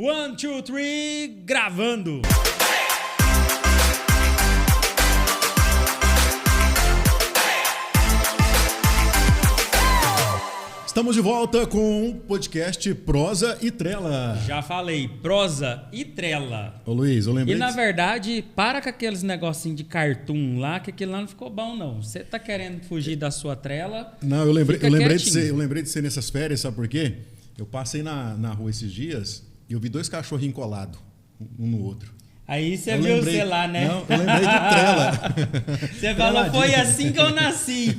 1, 2, 3, gravando! Estamos de volta com o podcast Prosa e Trela. Já falei, prosa e trela. Ô Luiz, eu lembrei... E na verdade, para com aqueles negocinhos de cartoon lá, que aquilo lá não ficou bom não. Você tá querendo fugir da sua trela? Não, eu lembrei de ser nessas férias, sabe por quê? Eu passei na rua esses dias e eu vi dois cachorrinhos colados, um no outro. Aí você viu, sei lá, né? Não, eu lembrei de trela. Você falou, foi assim que eu nasci.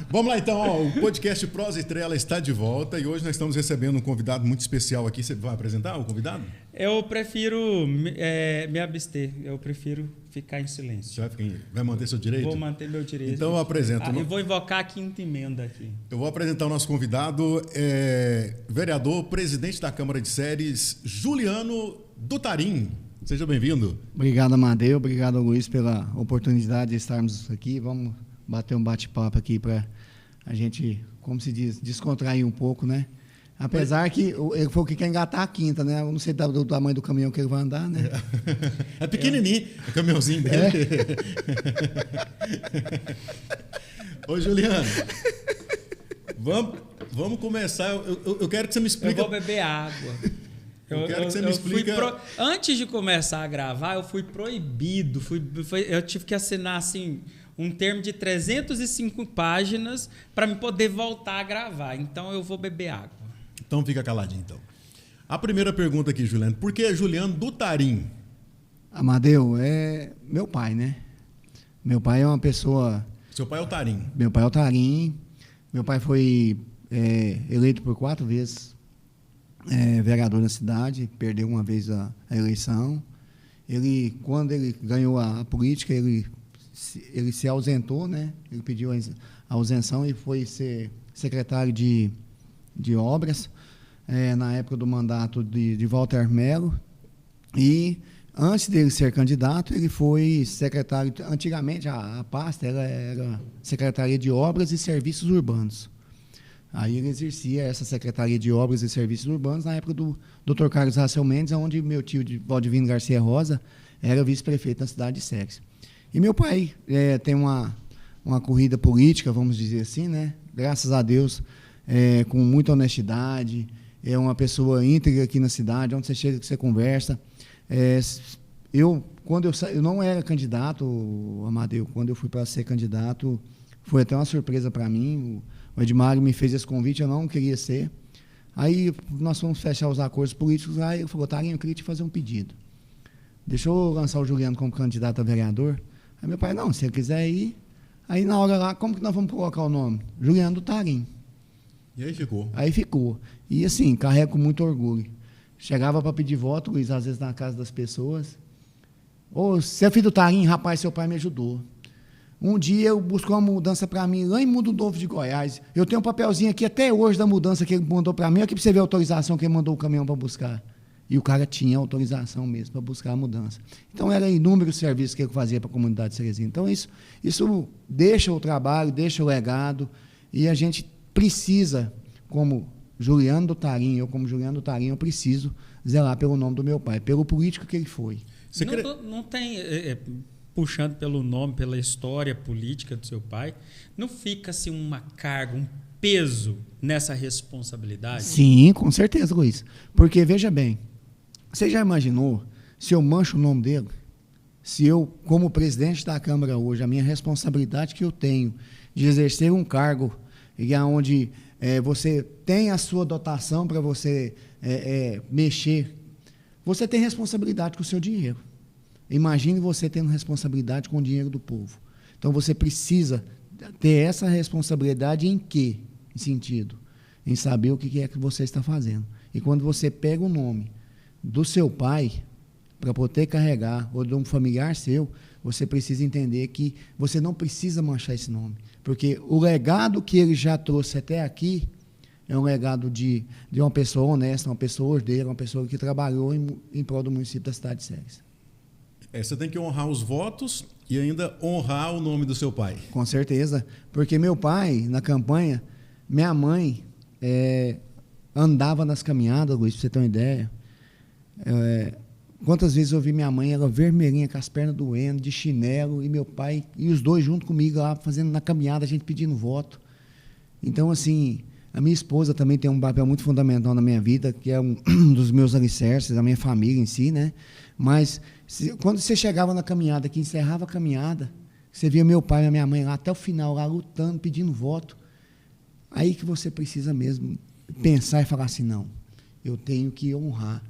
Vamos lá então, ó, o podcast Prosa e Trela está de volta e hoje nós estamos recebendo um convidado muito especial aqui. Você vai apresentar o convidado? Eu prefiro me abster, eu prefiro ficar em silêncio. Você vai manter seu direito? Vou manter meu direito. Então eu apresento. Eu vou invocar a quinta emenda aqui. Eu vou apresentar o nosso convidado, vereador, presidente da Câmara de Séries, Juliano Dutarim. Seja bem-vindo. Obrigado, Amadeu. Obrigado, Luiz, pela oportunidade de estarmos aqui. Vamos bater um bate-papo aqui para a gente, como se diz, descontrair um pouco, né? Apesar que ele foi o que quer engatar a quinta, né? Eu não sei do tamanho do caminhão que ele vai andar, né? É pequenininho, o caminhãozinho dele. Ô, Juliano, vamos começar. Eu quero que você me explique. Eu vou beber água. Eu quero que você me explique. Antes de começar a gravar, eu fui proibido. Eu tive que assinar assim um termo de 305 páginas para me poder voltar a gravar. Então eu vou beber água. Então fica caladinho, então. A primeira pergunta aqui, Juliano. Por que Juliano Dutarim? Amadeu, é meu pai, né? Meu pai é uma pessoa... Seu pai é o Tarim. Meu pai é o Tarim. Meu pai foi eleito por 4 vezes vereador na cidade. Perdeu uma vez a eleição. Quando ele ganhou a política, ele se ausentou, né? Ele pediu a ausenção e foi ser secretário de obras na época do mandato de Walter Mello. E antes dele ser candidato, ele foi secretário. Antigamente a pasta era Secretaria de Obras e Serviços Urbanos. Aí ele exercia essa Secretaria de Obras e Serviços Urbanos na época do Dr. Carlos Racel Mendes, onde meu tio Valdivino Garcia Rosa era vice-prefeito na cidade de Séries. E meu pai tem uma corrida política, vamos dizer assim, né? Graças a Deus, com muita honestidade, é uma pessoa íntegra aqui na cidade, onde você chega, que você conversa. Quando eu não era candidato, Amadeu, quando eu fui para ser candidato, foi até uma surpresa para mim. O Edmário me fez esse convite, eu não queria ser. Aí nós fomos fechar os acordos políticos, aí ele falou, Tarinho, eu queria te fazer um pedido. Deixa eu lançar o Juliano como candidato a vereador. Aí meu pai, não, se ele quiser ir. Aí na hora lá, como que nós vamos colocar o nome? Juliano Dutarim. E aí ficou? Aí ficou. E assim, carrego com muito orgulho. Chegava para pedir voto, Luiz, às vezes na casa das pessoas. Ô, você é filho do Tarim? Rapaz, seu pai me ajudou. Um dia eu busquei uma mudança para mim lá em Mundo Novo de Goiás. Eu tenho um papelzinho aqui até hoje da mudança que ele mandou para mim. Aqui para você ver a autorização que ele mandou o caminhão para buscar. E o cara tinha autorização mesmo para buscar a mudança. Então, eram inúmeros serviços que ele fazia para a comunidade de Cerezinha. Então, isso deixa o trabalho, deixa o legado, e a gente precisa, como Juliano Dutarim, eu preciso zelar pelo nome do meu pai, pelo político que ele foi. Não tem, puxando pelo nome, pela história política do seu pai, não fica assim uma carga, um peso nessa responsabilidade? Sim, com certeza, Luiz. Porque, veja bem, você já imaginou se eu mancho o nome dele? Se eu, como presidente da Câmara hoje, a minha responsabilidade que eu tenho de exercer um cargo onde você tem a sua dotação para você mexer, você tem responsabilidade com o seu dinheiro. Imagine você tendo responsabilidade com o dinheiro do povo. Então, você precisa ter essa responsabilidade em quê? Em sentido? Em saber o que é que você está fazendo. E quando você pega o nome do seu pai para poder carregar, ou de um familiar seu, você precisa entender que você não precisa manchar esse nome. Porque o legado que ele já trouxe até aqui é um legado de uma pessoa honesta, uma pessoa ordeira, uma pessoa que trabalhou em prol do município da cidade de Séries. Você tem que honrar os votos e ainda honrar o nome do seu pai. Com certeza. Porque meu pai, na campanha, minha mãe andava nas caminhadas, Luiz, pra você ter uma ideia. Quantas vezes eu vi minha mãe, ela vermelhinha, com as pernas doendo, de chinelo, e meu pai, e os dois junto comigo lá, fazendo na caminhada, a gente pedindo voto. Então, assim, a minha esposa também tem um papel muito fundamental na minha vida, que é um dos meus alicerces, da minha família em si, né? Mas, quando você chegava na caminhada, que encerrava a caminhada, você via meu pai e a minha mãe lá, até o final, lá lutando, pedindo voto, aí que você precisa mesmo pensar e falar assim, não, eu tenho que honrar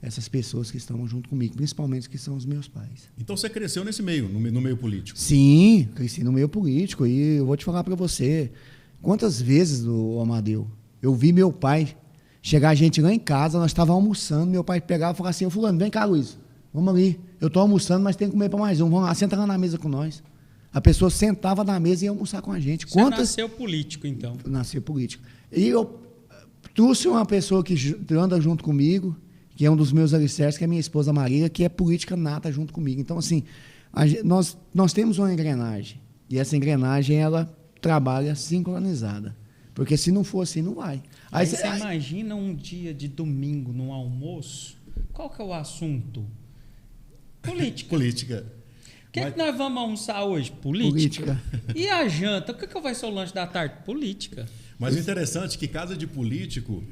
essas pessoas que estão junto comigo, principalmente que são os meus pais. Então você cresceu nesse meio, no meio político? Sim, cresci no meio político e eu vou te falar para você, quantas vezes, Amadeu, eu vi meu pai chegar a gente lá em casa, nós estávamos almoçando, meu pai pegava e falava assim, fulano, vem cá, Luiz, vamos ali, eu estou almoçando, mas tem que comer para mais um, vamos lá, senta lá na mesa com nós. A pessoa sentava na mesa e ia almoçar com a gente. Você nasceu político, então? Nasci político. E eu trouxe uma pessoa que anda junto comigo, que é um dos meus alicerces, que é a minha esposa Maria, que é política nata junto comigo. Então, assim, nós temos uma engrenagem. E essa engrenagem, ela trabalha sincronizada. Porque se não for assim, não vai. Aí você imagina um dia de domingo, no almoço, qual que é o assunto? Política. Política. O que nós vamos almoçar hoje? Política. E a janta? O que vai ser o lanche da tarde? Política. Mas o interessante é que casa de político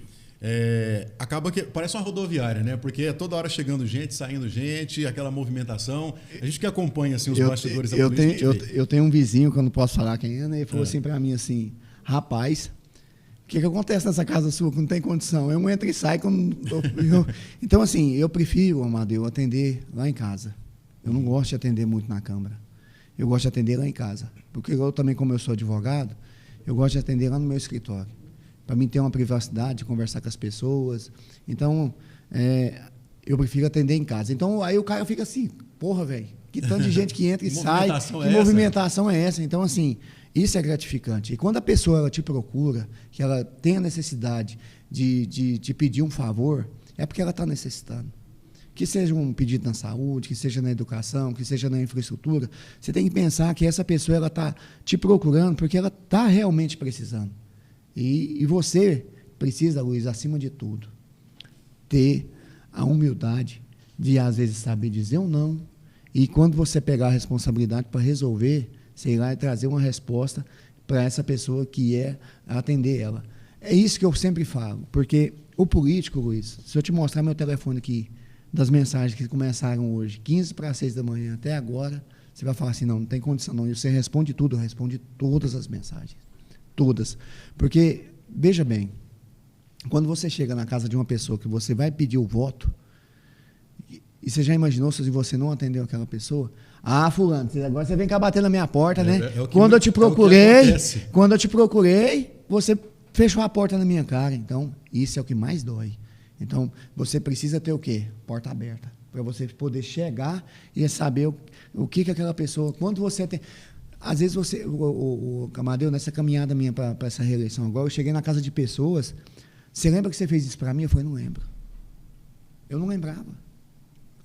acaba que parece uma rodoviária, né? Porque é toda hora chegando gente, saindo gente, aquela movimentação. A gente que acompanha assim, os bastidores da política. Eu tenho um vizinho que eu não posso falar quem é, né? Ele falou assim para mim assim, rapaz, o que acontece nessa casa sua que não tem condição? Eu entro e saio. Então, assim, eu prefiro, Amadeu, atender lá em casa. Eu não gosto de atender muito na Câmara. Eu gosto de atender lá em casa. Porque eu também, como eu sou advogado, eu gosto de atender lá no meu escritório. Para mim ter uma privacidade, de conversar com as pessoas. Então, eu prefiro atender em casa. Então, aí o cara fica assim, porra, velho, que tanto de gente que entra e sai, que movimentação é essa? Então, assim, isso é gratificante. E quando a pessoa ela te procura, que ela tem a necessidade de te pedir um favor, é porque ela está necessitando. Que seja um pedido na saúde, que seja na educação, que seja na infraestrutura, você tem que pensar que essa pessoa está te procurando porque ela está realmente precisando. E você precisa, Luiz, acima de tudo, ter a humildade de, às vezes, saber dizer um não, e quando você pegar a responsabilidade para resolver, você ir lá e trazer uma resposta para essa pessoa que é atender ela. É isso que eu sempre falo, porque o político, Luiz, se eu te mostrar meu telefone aqui, das mensagens que começaram hoje, 15 para 6 da manhã até agora, você vai falar assim, não tem condição não. E você responde tudo, eu respondo todas as mensagens. Todas. Porque, veja bem, quando você chega na casa de uma pessoa que você vai pedir o voto, e você já imaginou se você não atendeu aquela pessoa? Ah, fulano, agora você vem cá bater na minha porta, né? Quando eu te procurei, você fechou a porta na minha cara. Então, isso é o que mais dói. Então, você precisa ter o quê? Porta aberta. Para você poder chegar e saber o que aquela pessoa... Quando você tem... Às vezes você... O Amadeu, nessa caminhada minha para essa reeleição agora, eu cheguei na casa de pessoas... Você lembra que você fez isso para mim? Eu falei, não lembro. Eu não lembrava.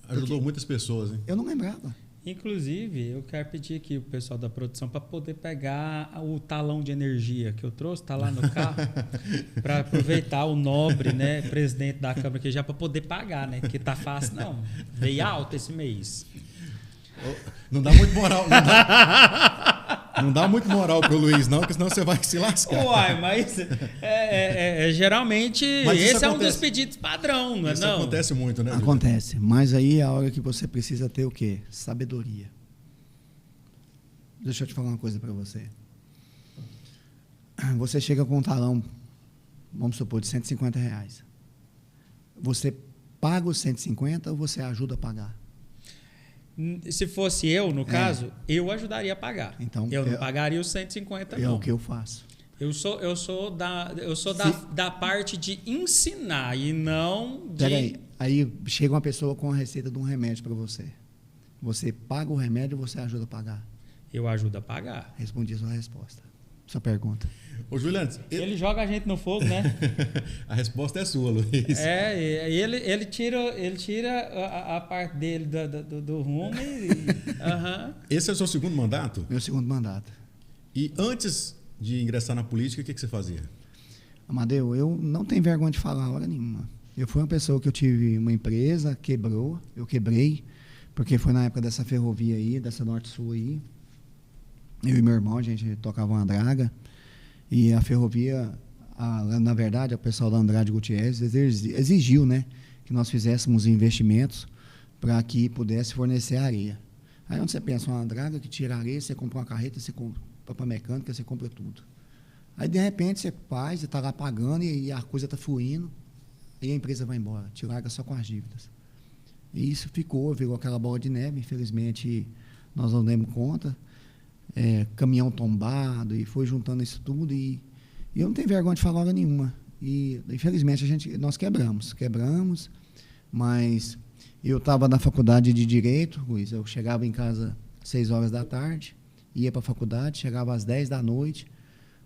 Ajudou muitas pessoas, hein? Eu não lembrava. Inclusive, eu quero pedir aqui o pessoal da produção para poder pegar o talão de energia que eu trouxe, está lá no carro, para aproveitar o nobre, né, presidente da Câmara aqui já para poder pagar, né? Porque tá fácil, não. Veio alto esse mês. Não dá muito moral. Não dá muito moral pro Luiz, não, porque senão você vai se lascar. Uai, mas geralmente mas esse é um dos pedidos padrão, não é? Isso acontece muito, né? Acontece, mas aí é a hora que você precisa ter o quê? Sabedoria. Deixa eu te falar uma coisa para você. Você chega com um talão, vamos supor, de R$150. Você paga os 150 ou você ajuda a pagar? Se fosse eu, no caso, eu ajudaria a pagar. Então, eu não pagaria os 150, não. É o que eu faço. Eu sou da parte de ensinar e não de... Peraí, aí chega uma pessoa com a receita de um remédio para você. Você paga o remédio ou você ajuda a pagar? Eu ajudo a pagar. Respondi a sua resposta. Sua pergunta. Ô, Juliano, ele joga a gente no fogo, né? A resposta é sua, Luiz. Ele tira a parte dele do rumo e... Esse é o seu segundo mandato? Meu segundo mandato. E antes de ingressar na política, o que você fazia? Amadeu, eu não tenho vergonha de falar hora nenhuma. Eu fui uma pessoa que eu tive uma empresa, quebrou, eu quebrei, porque foi na época dessa ferrovia aí, dessa Norte-Sul aí. Eu e meu irmão, a gente tocava uma draga, e a ferrovia, na verdade, o pessoal da Andrade Gutierrez exigiu, né, que nós fizéssemos investimentos para que pudesse fornecer areia. Aí onde você pensa, uma draga que tira areia, você compra uma carreta, você compra para mecânica, você compra tudo. Aí, de repente, você faz, você está lá pagando e a coisa está fluindo, e a empresa vai embora, te larga só com as dívidas. E isso virou aquela bola de neve. Infelizmente, nós não demos conta. Caminhão tombado, e foi juntando isso tudo. E eu não tenho vergonha de falar hora nenhuma. E, infelizmente, nós quebramos, mas eu estava na faculdade de Direito, Luiz. Eu chegava em casa às 6 horas da tarde, ia para a faculdade, chegava às 10 da noite.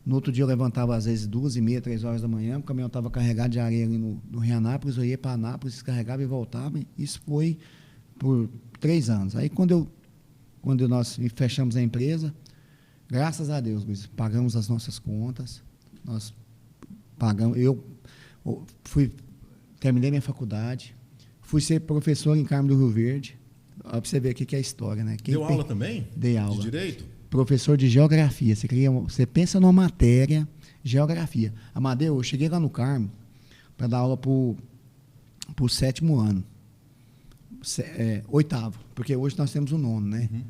No outro dia eu levantava às vezes 2h30, 3 horas da manhã, o caminhão estava carregado de areia ali no Rio Anápolis, eu ia para Anápolis, descarregava e voltava. Isso foi por 3 anos. Aí quando nós fechamos a empresa, graças a Deus, Luiz, pagamos as nossas contas, nós pagamos, terminei minha faculdade, fui ser professor em Carmo do Rio Verde. Para você ver o que é a história, né? Deu aula também? Dei aula. De Direito? Professor de Geografia. Você pensa numa matéria, Geografia. Amadeu, eu cheguei lá no Carmo para dar aula para o 7º ano. 8º, porque hoje nós temos o 9º, né? Uhum.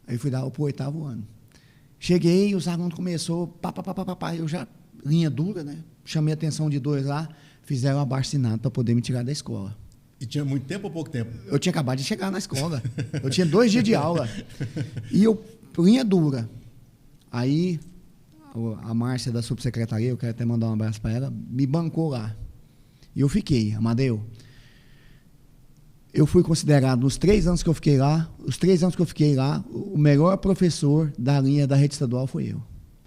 Aí eu fui dar aula para o 8º ano. Cheguei, os alunos começaram, eu já, linha dura, né? Chamei a atenção de 2 lá, fizeram abaixo-assinado para poder me tirar da escola. E tinha muito tempo ou pouco tempo? Eu tinha acabado de chegar na escola. Eu tinha 2 dias de aula. E eu, linha dura. Aí, a Márcia da subsecretaria, eu quero até mandar um abraço para ela, me bancou lá. E eu fiquei, Amadeu. Eu fui considerado, nos 3 anos que eu fiquei lá, o melhor professor da linha da rede estadual foi eu.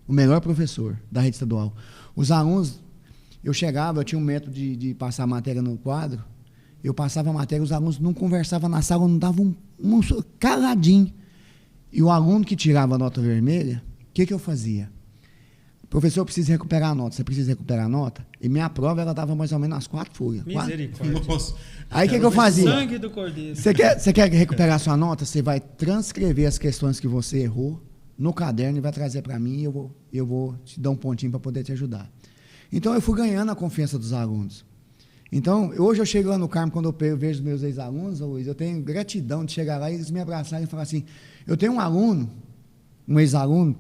O melhor professor da rede estadual. Os alunos, eu tinha um método de passar a matéria no quadro, eu passava a matéria, os alunos não conversavam na sala, não davam um caladinho. E o aluno que tirava a nota vermelha, o que eu fazia? Professor, eu preciso recuperar a nota. Você precisa recuperar a nota? E minha prova, ela dava mais ou menos umas 4 folhas. Misericórdia. Nossa. Aí o que eu fazia? Sangue do cordeiro. Você quer recuperar a sua nota? Você vai transcrever as questões que você errou no caderno e vai trazer para mim e eu vou te dar um pontinho para poder te ajudar. Então, eu fui ganhando a confiança dos alunos. Então, hoje eu chego lá no Carmo, quando eu vejo os meus ex-alunos, Luiz, eu tenho gratidão de chegar lá e eles me abraçarem e falar assim, eu tenho um ex-aluno,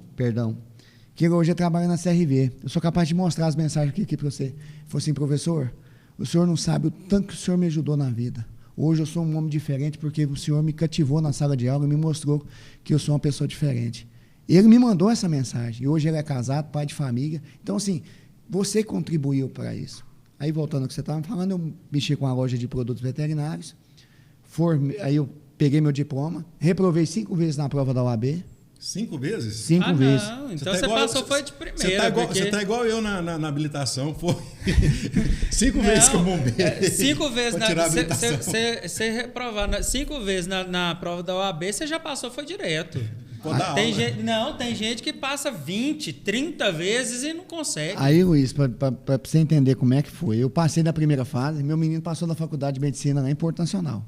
que hoje trabalha na CRV. Eu sou capaz de mostrar as mensagens aqui para você. Ele falou assim, professor, o senhor não sabe o tanto que o senhor me ajudou na vida. Hoje eu sou um homem diferente porque o senhor me cativou na sala de aula e me mostrou que eu sou uma pessoa diferente. Ele me mandou essa mensagem. E hoje ele é casado, pai de família. Então, assim, você contribuiu para isso. Aí, voltando ao que você estava falando, eu mexi com a loja de produtos veterinários. Aí eu peguei meu diploma, reprovei 5 vezes na prova da OAB. 5 vezes? 5 vezes. Não, então você passou foi de primeira. Você tá igual eu na habilitação. Foi 5 vezes que eu bombei. 5 vezes você reprovar. 5 vezes na prova da OAB, você já passou, foi direto. Tem gente que passa 20, 30 vezes e não consegue. Aí, Luiz, para você entender como é que foi, eu passei da primeira fase, meu menino passou da faculdade de medicina lá em Porto Nacional.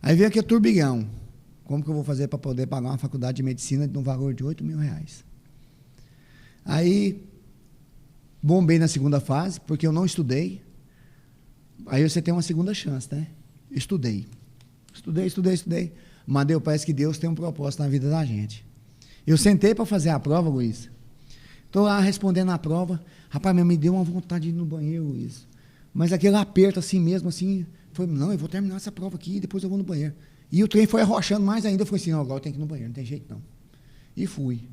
Aí veio aqui o turbilhão. Como que eu vou fazer para poder pagar uma faculdade de medicina no valor de R$8.000? Aí, bombei na segunda fase, porque eu não estudei. Aí você tem uma segunda chance, né? Estudei. Amadeu, parece que Deus tem um propósito na vida da gente. Eu sentei para fazer a prova, Luiz. Estou lá respondendo a prova. Rapaz, me deu uma vontade de ir no banheiro, Luiz. Mas aquele aperto assim mesmo, assim, foi, não, eu vou terminar essa prova aqui e depois eu vou no banheiro. E o trem foi arrochando mais ainda. Eu falei assim, não, agora eu tenho que ir no banheiro, não tem jeito não. E fui.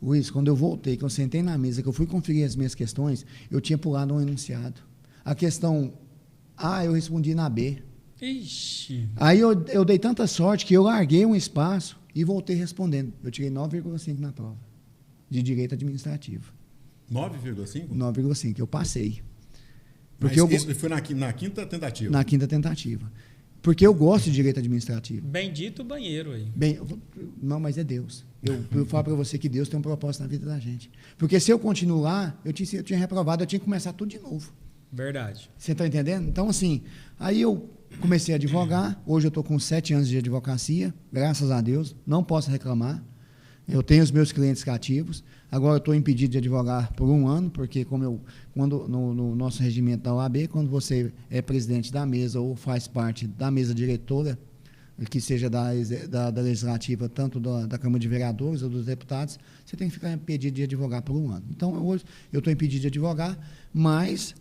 Luiz, quando eu voltei, que eu sentei na mesa, que eu fui conferir as minhas questões, eu tinha pulado um enunciado. A questão A, eu respondi na B. Ixi. Aí eu dei tanta sorte que eu larguei um espaço e voltei respondendo. Eu tirei 9,5 na prova, de direito administrativo. 9,5? 9,5, eu passei. Porque isso foi na quinta tentativa? Na quinta tentativa. Porque eu gosto de direito administrativo. Bendito o banheiro aí. Não, mas é Deus. Eu falo para você que Deus tem um propósito na vida da gente. Porque se eu continuar, eu tinha reprovado, eu tinha que começar tudo de novo. Verdade. Você está entendendo? Então, assim, aí eu comecei a advogar. Hoje eu estou com 7 anos de advocacia, graças a Deus. Não posso reclamar. Eu tenho os meus clientes cativos. Agora eu estou impedido de advogar por 1 ano, porque quando no nosso regimento da OAB, quando você é presidente da mesa ou faz parte da mesa diretora, que seja da legislativa, tanto da Câmara de Vereadores ou dos deputados, você tem que ficar impedido de advogar por 1 ano. Então, hoje eu estou impedido de advogar, mas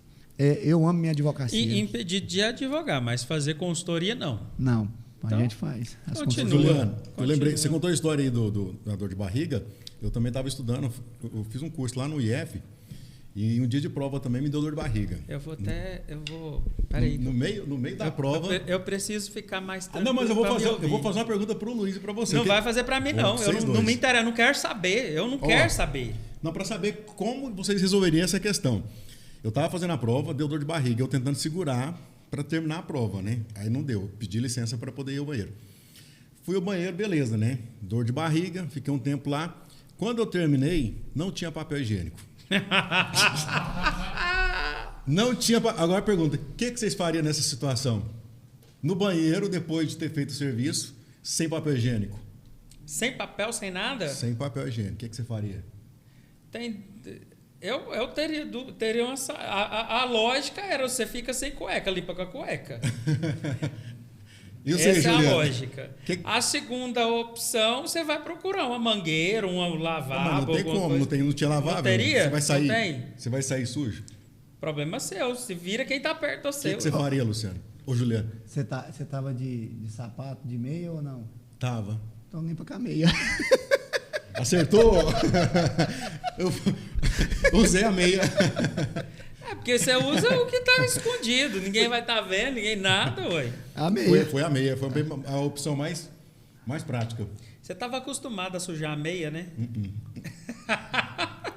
eu amo minha advocacia. E impedido de advogar, mas fazer consultoria não. Não, então, a gente faz. Juliano, eu lembrei, você contou a história aí da dor de barriga. Eu também estava estudando, eu fiz um curso lá no IF, e um dia de prova também me deu dor de barriga. Peraí. No meio da prova. Eu preciso ficar mais tranquilo. Não, mas eu vou fazer uma pergunta para o Luiz e para você. Não vai fazer para mim, não. Não me interessa, eu não quero saber. Eu não quero saber. Não, para saber como vocês resolveriam essa questão. Eu estava fazendo a prova, deu dor de barriga, eu tentando segurar para terminar a prova, né? Aí não deu, pedi licença para poder ir ao banheiro. Fui ao banheiro, beleza, né? Dor de barriga, fiquei um tempo lá. Quando eu terminei, não tinha papel higiênico. Não tinha. Agora pergunta, o que vocês fariam nessa situação? No banheiro, depois de ter feito o serviço, sem papel higiênico? Sem papel, sem nada? Sem papel higiênico. O que você faria? Eu teria uma. A lógica era você fica sem cueca, limpa com a cueca. Essa é a lógica. A segunda opção, você vai procurar uma mangueira, um lavabo. Não tem como, não tinha lavabo. Não teria? Você vai sair, não tem. Você vai sair sujo? Problema seu. Se vira quem está perto do seu. O que você faria, Luciano? Ô, Juliano? Você tava de sapato, de meia ou não? Tava. Então limpa com a meia. Acertou? Eu usei a meia. Porque você usa o que está escondido. Ninguém vai estar vendo, ninguém nada, ué. A meia. Foi a meia. Foi a opção mais prática. Você estava acostumado a sujar a meia, né?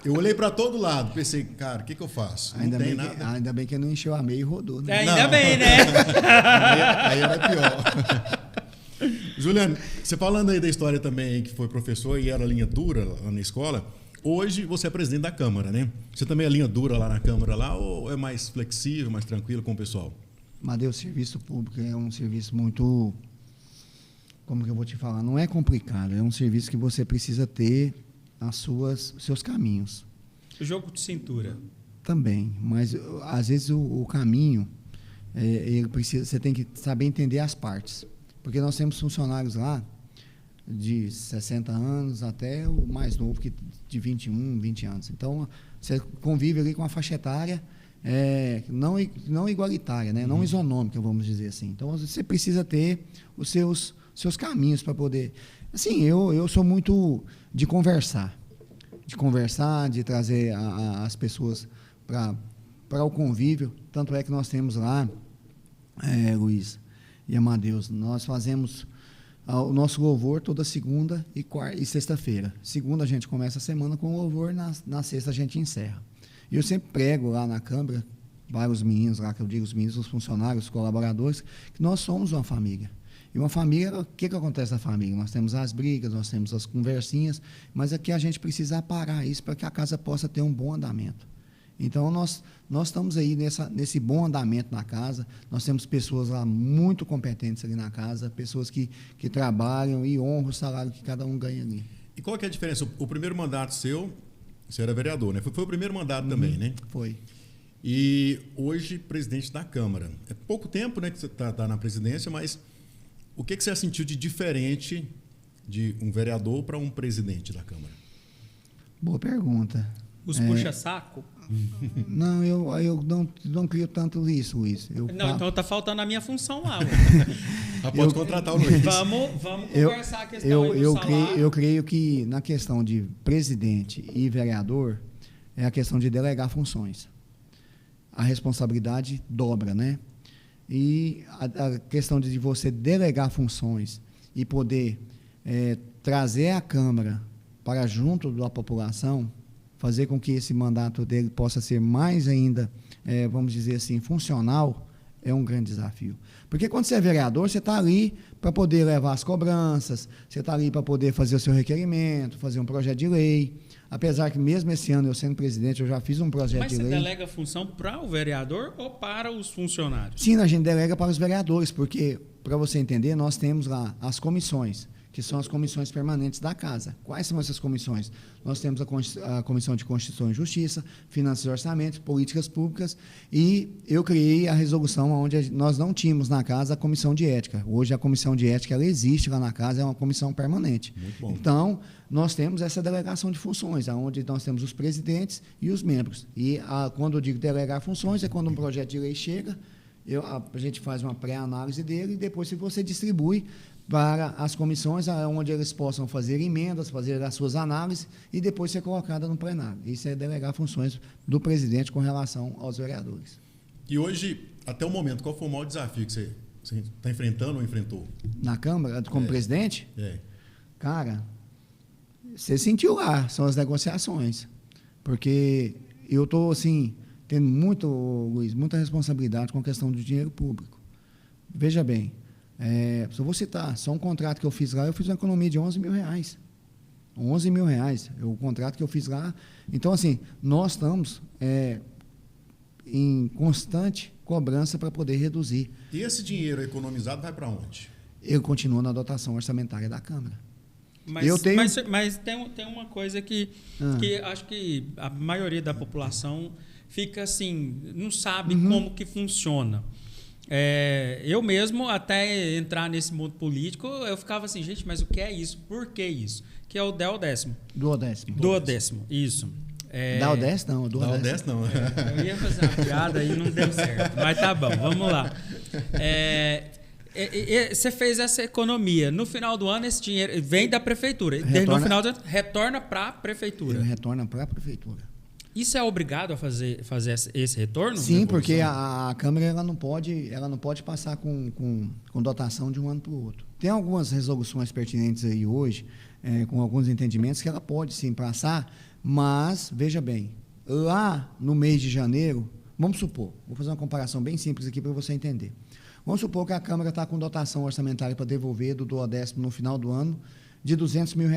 Eu olhei para todo lado, pensei, cara, o que eu faço? Não tem nada. Ainda bem que não encheu a meia e rodou, né? Ainda bem, né? Aí era pior. Juliano, você falando aí da história também que foi professor e era linha dura lá na escola, hoje você é presidente da Câmara, né? Você também é linha dura lá na Câmara lá, ou é mais flexível, mais tranquilo com o pessoal? Mas o serviço público é um serviço muito... Como que eu vou te falar? Não é complicado, é um serviço que você precisa ter os seus caminhos. O jogo de cintura. Também, mas às vezes o caminho, ele precisa, você tem que saber entender as partes. Porque nós temos funcionários lá de 60 anos até o mais novo, que de 21, 20 anos. Então, você convive ali com uma faixa etária não igualitária, né? Não isonômica, vamos dizer assim. Então, você precisa ter os seus caminhos para poder... Assim, eu sou muito de conversar, de trazer as pessoas para o convívio. Tanto é que nós temos lá, Luiz e Amadeus, nós fazemos o nosso louvor toda segunda e sexta-feira. Segunda a gente começa a semana com o louvor, na sexta a gente encerra. E eu sempre prego lá na Câmara, vários meninos lá, que eu digo os meninos, os funcionários, os colaboradores, que nós somos uma família. E uma família, o que acontece na família? Nós temos as brigas, nós temos as conversinhas, mas aqui a gente precisa parar isso para que a casa possa ter um bom andamento. Então, nós estamos aí nesse bom andamento na casa, nós temos pessoas lá muito competentes ali na casa, pessoas que trabalham e honram o salário que cada um ganha ali. E qual que é a diferença? O primeiro mandato seu, você era vereador, né? Foi o primeiro mandato também, né? Foi. E hoje, presidente da Câmara. É pouco tempo, né, que você está na presidência, mas o que você sentiu de diferente de um vereador para um presidente da Câmara? Boa pergunta. Os puxa-saco? Não, eu não crio tanto isso, Luiz. Então está faltando a minha função lá. Pode contratar o Luiz. Vamos conversar a questão aí do salário. Eu creio que na questão de presidente e vereador é a questão de delegar funções. A responsabilidade dobra, né? E a questão de você delegar funções e poder trazer a Câmara para junto da população, fazer com que esse mandato dele possa ser mais ainda, vamos dizer assim, funcional, é um grande desafio. Porque quando você é vereador, você está ali para poder levar as cobranças, você está ali para poder fazer o seu requerimento, fazer um projeto de lei. Apesar que mesmo esse ano, eu sendo presidente, eu já fiz um projeto de lei. Mas você delega a função para o vereador ou para os funcionários? Sim, a gente delega para os vereadores, porque, para você entender, nós temos lá as comissões, que são as comissões permanentes da Casa. Quais são essas comissões? Nós temos a Comissão de Constituição e Justiça, Finanças e Orçamentos, Políticas Públicas, e eu criei a resolução onde nós não tínhamos na Casa a Comissão de Ética. Hoje a Comissão de Ética ela existe lá na Casa, é uma comissão permanente. Muito bom. Então, nós temos essa delegação de funções, onde nós temos os presidentes e os membros. E quando eu digo delegar funções, é quando um projeto de lei chega, a gente faz uma pré-análise dele e depois você distribui para as comissões, onde eles possam fazer emendas, fazer as suas análises e depois ser colocada no plenário. Isso é delegar funções do presidente com relação aos vereadores. E hoje, até o momento, qual foi o maior desafio que você está enfrentando ou enfrentou? Na Câmara, como presidente? Cara, você sentiu lá, são as negociações. Porque eu estou, assim, tendo Luiz, muita responsabilidade com a questão do dinheiro público. Veja bem, se eu vou citar, só um contrato que eu fiz lá, eu fiz uma economia de R$11 mil. R$11 mil, o contrato que eu fiz lá. Então, assim, nós estamos em constante cobrança para poder reduzir. E esse dinheiro economizado vai para onde? Ele continua na dotação orçamentária da Câmara. Mas tem uma coisa que acho que a maioria da população fica assim, não sabe como que funciona. Eu mesmo, até entrar nesse mundo político, eu ficava assim, gente, mas o que é isso? Por que isso? Que é o duodécimo. Duodécimo, isso. Duodécimo não, Duodécimo não. Eu ia fazer uma piada e não deu certo, mas tá bom, vamos lá. Você fez essa economia. No final do ano, esse dinheiro vem da prefeitura. No final do ano, retorna para a prefeitura. Ele retorna para a prefeitura. Isso é obrigado a fazer esse retorno? Sim, porque a Câmara ela não pode passar com dotação de um ano para o outro. Tem algumas resoluções pertinentes aí hoje, com alguns entendimentos, que ela pode sim passar, mas, veja bem, lá no mês de janeiro, vamos supor, vou fazer uma comparação bem simples aqui para você entender. Vamos supor que a Câmara está com dotação orçamentária para devolver do duodécimo no final do ano de R$200 mil.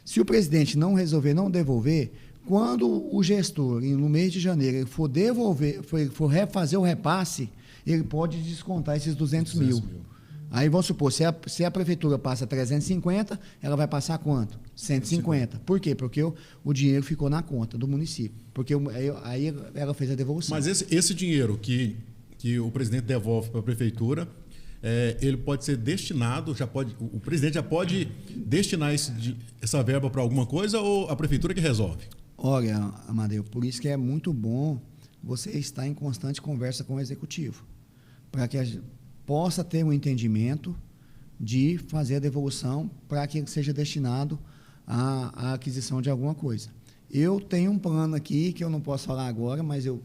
Se o presidente não resolver não devolver, quando o gestor, no mês de janeiro, ele for devolver, for fazer o repasse, ele pode descontar esses 200 mil. Aí vamos supor, se a prefeitura passa 350, ela vai passar quanto? 150. Por quê? Porque o dinheiro ficou na conta do município. Porque aí ela fez a devolução. Mas esse dinheiro que o presidente devolve para a prefeitura, ele pode ser destinado, o presidente já pode destinar essa verba para alguma coisa ou a prefeitura que resolve? Olha, Amadeu, por isso que é muito bom você estar em constante conversa com o executivo, para que a gente possa ter um entendimento de fazer a devolução para que ele seja destinado à aquisição de alguma coisa. Eu tenho um plano aqui, que eu não posso falar agora, mas eu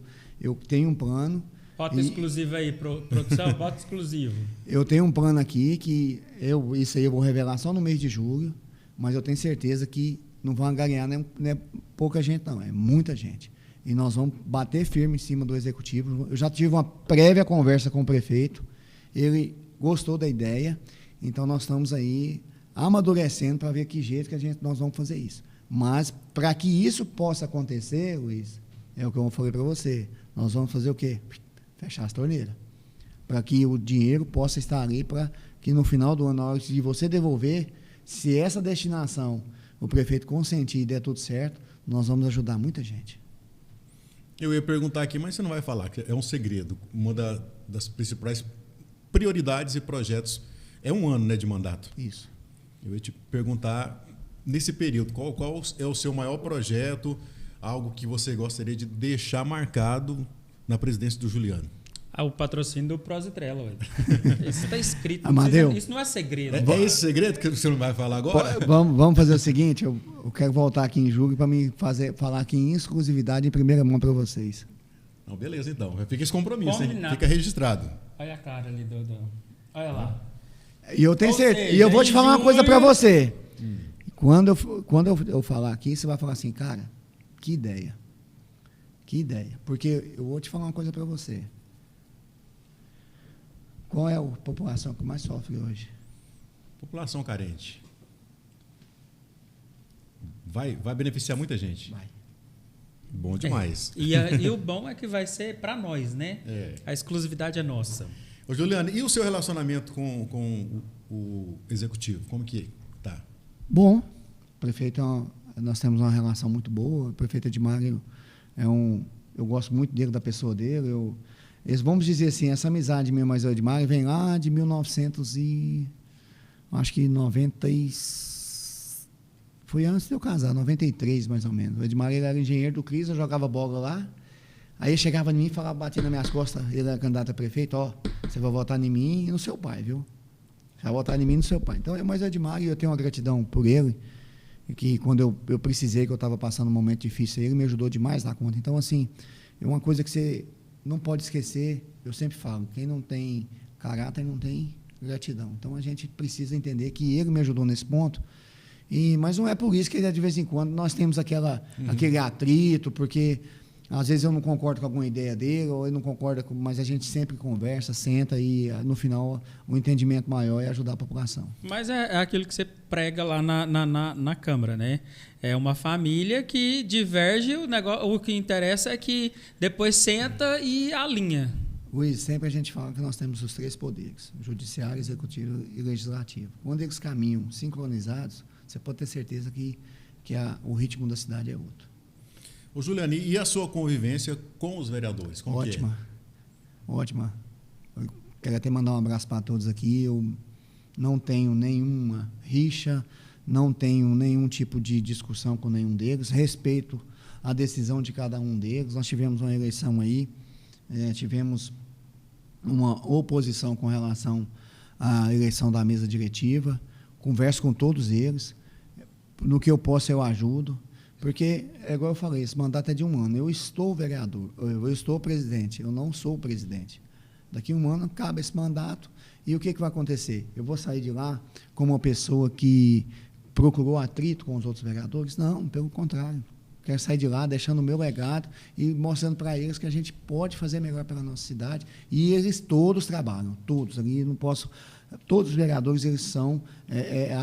tenho um plano. Bota exclusivo aí, produção, bota exclusivo. Eu tenho um plano aqui, que isso aí eu vou revelar só no mês de julho, mas eu tenho certeza que não vão ganhar não é pouca gente, não, é muita gente. E nós vamos bater firme em cima do executivo. Eu já tive uma prévia conversa com o prefeito, ele gostou da ideia, então nós estamos aí amadurecendo para ver que jeito que nós vamos fazer isso. Mas, para que isso possa acontecer, Luiz, é o que eu falei para você, nós vamos fazer o quê? Fechar as torneiras. Para que o dinheiro possa estar ali, para que no final do ano, na hora de você devolver, se essa destinação o prefeito consentir e der tudo certo, nós vamos ajudar muita gente. Eu ia perguntar aqui, mas você não vai falar, que é um segredo. Uma das principais prioridades e projetos é um ano, né, de mandato. Isso. Eu ia te perguntar, nesse período, qual é o seu maior projeto, algo que você gostaria de deixar marcado na presidência do Juliano? O patrocínio do Prositrela. Isso está escrito. Amadeu, isso não é segredo. É esse segredo que você não vai falar agora? Vamos fazer o seguinte, eu quero voltar aqui em julho para me falar aqui em exclusividade, em primeira mão para vocês. Não, beleza, então. Fica esse compromisso, hein? Combinado. Fica registrado. Olha a cara ali, Olha lá. E eu tenho certeza. E eu vou te falar uma coisa para você. Quando eu falar aqui, você vai falar assim, cara, que ideia. Que ideia. Porque eu vou te falar uma coisa para você. Qual é a população que mais sofre hoje? População carente. Vai beneficiar muita gente. Vai. Bom demais. E o bom é que vai ser para nós, né? A exclusividade é nossa. Ô, Juliano, e o seu relacionamento com o executivo? Como que tá? Bom, o prefeito, nós temos uma relação muito boa. O prefeito Edmário eu gosto muito dele, da pessoa dele. Vamos dizer assim, essa amizade minha mais o Edmário vem lá de 1990 foi antes de eu casar, 93 mais ou menos. O Edmário era engenheiro do CRIS, eu jogava bola lá. Aí ele chegava em mim e falava, batia nas minhas costas, ele era candidato a prefeito, você vai votar em mim e no seu pai, viu? Você vai votar em mim e no seu pai. Então, mas o Edmário, eu tenho uma gratidão por ele, que quando eu precisei, que eu estava passando um momento difícil, ele me ajudou demais na conta. Então, assim, é uma coisa que você não pode esquecer, eu sempre falo, quem não tem caráter não tem gratidão. Então, a gente precisa entender que ele me ajudou nesse ponto, mas não é por isso que de vez em quando nós temos aquele atrito, porque às vezes eu não concordo com alguma ideia dele, ou ele não concorda, mas a gente sempre conversa, senta e no final o entendimento maior é ajudar a população. Mas é aquilo que você prega lá na Câmara, né? É uma família que diverge, o que interessa é que depois senta e alinha. Luiz, sempre a gente fala que nós temos os 3 poderes, judiciário, executivo e legislativo. Quando eles caminham sincronizados, você pode ter certeza que o ritmo da cidade é outro. Ô, Juliano, e a sua convivência com os vereadores? Como ótima, que é? Ótima. Eu quero até mandar um abraço para todos aqui. Eu não tenho nenhuma rixa, não tenho nenhum tipo de discussão com nenhum deles. Respeito a decisão de cada um deles. Nós tivemos uma eleição aí, tivemos uma oposição com relação à eleição da mesa diretiva. Converso com todos eles. No que eu posso, eu ajudo. Porque, igual eu falei, esse mandato é de 1 ano. Eu estou vereador, eu estou presidente, eu não sou presidente. Daqui a 1 ano acaba esse mandato e o que vai acontecer? Eu vou sair de lá como uma pessoa que procurou atrito com os outros vereadores? Não, pelo contrário. Quero sair de lá deixando o meu legado e mostrando para eles que a gente pode fazer melhor pela nossa cidade. E eles todos trabalham, todos. Ali não posso... Todos os vereadores, eles são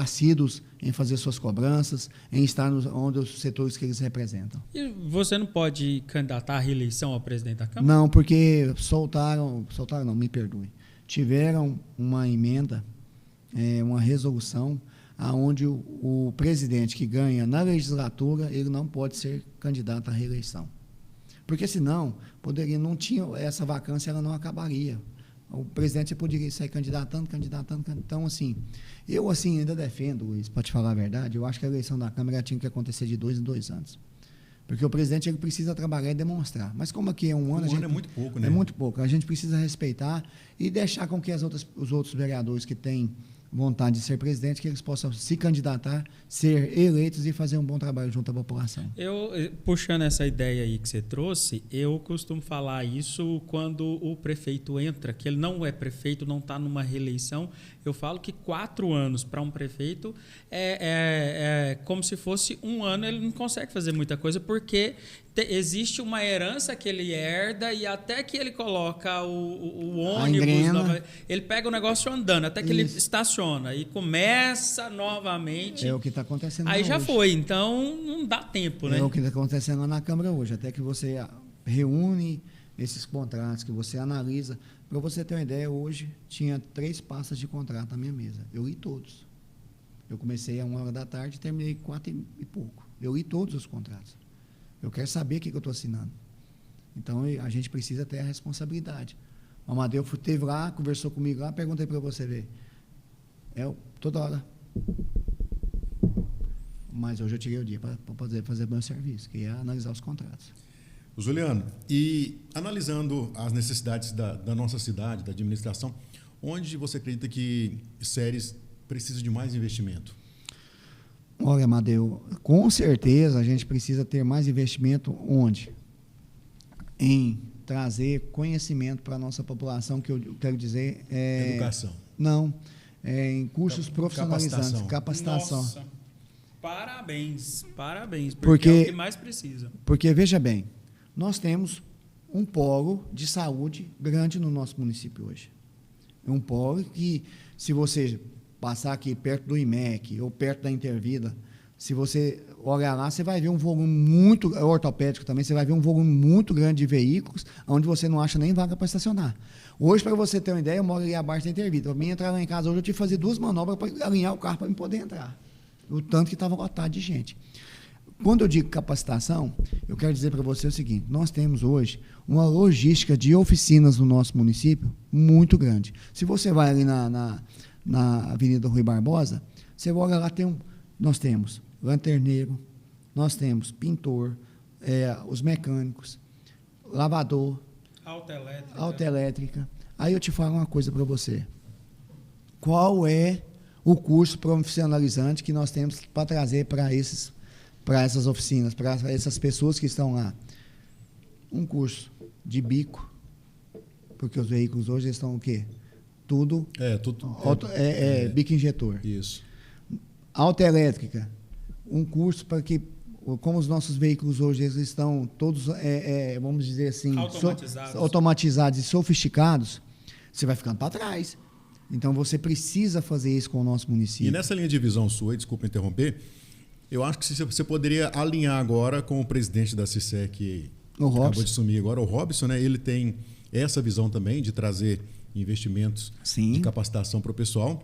assíduos em fazer suas cobranças, em estar onde os setores que eles representam. E você não pode candidatar à reeleição ao presidente da Câmara? Não, porque soltaram não, me perdoe. Tiveram uma emenda, uma resolução, onde o presidente que ganha na legislatura, ele não pode ser candidato à reeleição. Porque senão, não tinha essa vacância, ela não acabaria. O presidente poderia sair candidatando. Então, assim, eu ainda defendo, Luiz, para te falar a verdade, eu acho que a eleição da Câmara tinha que acontecer de 2 em 2 anos. Porque o presidente ele precisa trabalhar e demonstrar. Mas como aqui é 1 ano... 1 ano é muito pouco, né? É muito pouco. A gente precisa respeitar e deixar com que os outros vereadores que têm vontade de ser presidente, que eles possam se candidatar, ser eleitos e fazer um bom trabalho junto à população. Puxando essa ideia aí que você trouxe, eu costumo falar isso quando o prefeito entra, que ele não é prefeito, não está numa reeleição. Eu falo que 4 anos para um prefeito é como se fosse 1 ano, ele não consegue fazer muita coisa, porque existe uma herança que ele herda e até que ele coloca o ônibus, ele pega o negócio andando, até que ele estaciona e começa novamente. É o que está acontecendo aí já hoje. Foi, então não dá tempo, né? É o que está acontecendo lá na Câmara hoje, até que você reúne esses contratos, que você analisa. Para você ter uma ideia, hoje tinha 3 pastas de contrato na minha mesa. Eu li todos. Eu comecei às 1h da tarde e terminei 4 e pouco. Eu li todos os contratos. Eu quero saber o que eu estou assinando. Então, a gente precisa ter a responsabilidade. O Amadeu esteve lá, conversou comigo lá, perguntei para você ver. Toda hora. Mas hoje eu tirei o dia para fazer meu serviço, que é analisar os contratos. Juliano, e analisando as necessidades da nossa cidade, da administração, onde você acredita que Ceres precisa de mais investimento? Olha, Amadeu, com certeza a gente precisa ter mais investimento onde? Em trazer conhecimento para a nossa população, que eu quero dizer... Educação. Não, em cursos profissionalizantes, capacitação. Nossa, parabéns, porque é o que mais precisa. Porque, veja bem, nós temos um polo de saúde grande no nosso município hoje. É um polo que, se você passar aqui perto do IMEC ou perto da Intervida, se você olhar lá, você vai ver um volume muito ortopédico também, você vai ver um volume muito grande de veículos, onde você não acha nem vaga para estacionar. Hoje, para você ter uma ideia, eu moro ali abaixo da Intervida. Para mim entrar lá em casa hoje, eu tive que fazer 2 manobras para alinhar o carro para eu poder entrar. O tanto que estava lotado de gente. Quando eu digo capacitação, eu quero dizer para você o seguinte: nós temos hoje uma logística de oficinas no nosso município muito grande. Se você vai ali na Avenida Rui Barbosa, você olha lá, nós temos lanterneiro, nós temos pintor, os mecânicos, lavador, autoelétrica. Aí eu te falo uma coisa para você. Qual é o curso profissionalizante que nós temos para trazer para essas oficinas, para essas pessoas que estão lá? Um curso de bico, porque os veículos hoje estão o quê? Tudo bico injetor. Isso. Autoelétrica, um curso para que, como os nossos veículos hoje eles estão todos, vamos dizer assim, automatizados e sofisticados, você vai ficando para trás. Então, você precisa fazer isso com o nosso município. E nessa linha de visão sua, desculpa interromper, eu acho que você poderia alinhar agora com o presidente da CISEC, que acabou de assumir agora, o Robson, né? Ele tem essa visão também de trazer investimentos de capacitação para o pessoal.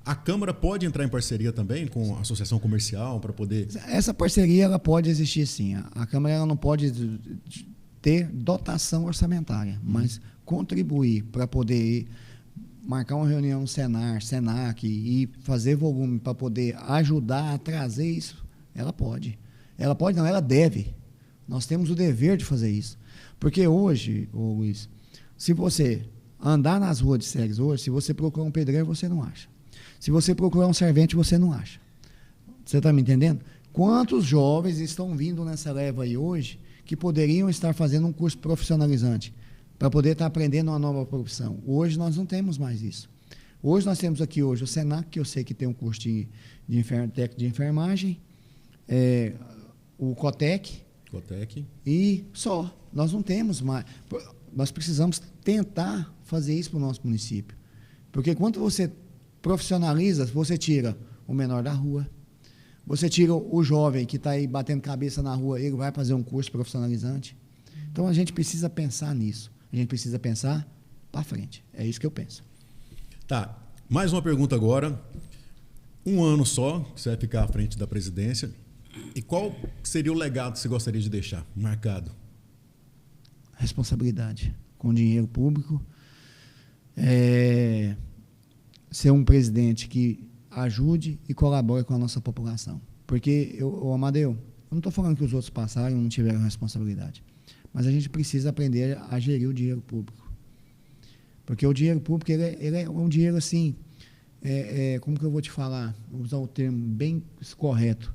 A Câmara pode entrar em parceria também com a associação comercial para poder... Essa parceria ela pode existir sim. A Câmara ela não pode ter dotação orçamentária, mas contribuir para poder marcar uma reunião no Senac e fazer volume para poder ajudar a trazer isso, ela pode. Ela pode não, ela deve. Nós temos o dever de fazer isso. Porque hoje, Luiz, se você andar nas ruas de Ceres hoje, se você procurar um pedreiro, você não acha. Se você procurar um servente, você não acha. Você está me entendendo? Quantos jovens estão vindo nessa leva aí hoje que poderiam estar fazendo um curso profissionalizante para poder estar aprendendo uma nova profissão? Hoje nós não temos mais isso. Hoje nós temos aqui hoje o Senac, que eu sei que tem um curso de técnico de enfermagem, o Cotec, e só. Nós não temos mais. Nós precisamos tentar fazer isso para o nosso município. Porque quando você profissionaliza, você tira o menor da rua, você tira o jovem que está aí batendo cabeça na rua, ele vai fazer um curso profissionalizante. Então, a gente precisa pensar nisso. A gente precisa pensar para frente. É isso que eu penso. Tá. Mais uma pergunta agora. 1 ano só que você vai ficar à frente da presidência. E qual seria o legado que você gostaria de deixar marcado? Responsabilidade com dinheiro público. Ser um presidente que ajude e colabore com a nossa população. Porque, Amadeu, eu não estou falando que os outros passaram e não tiveram responsabilidade. Mas a gente precisa aprender a gerir o dinheiro público. Porque o dinheiro público ele é um dinheiro assim, como que eu vou te falar? Vou usar o termo bem correto.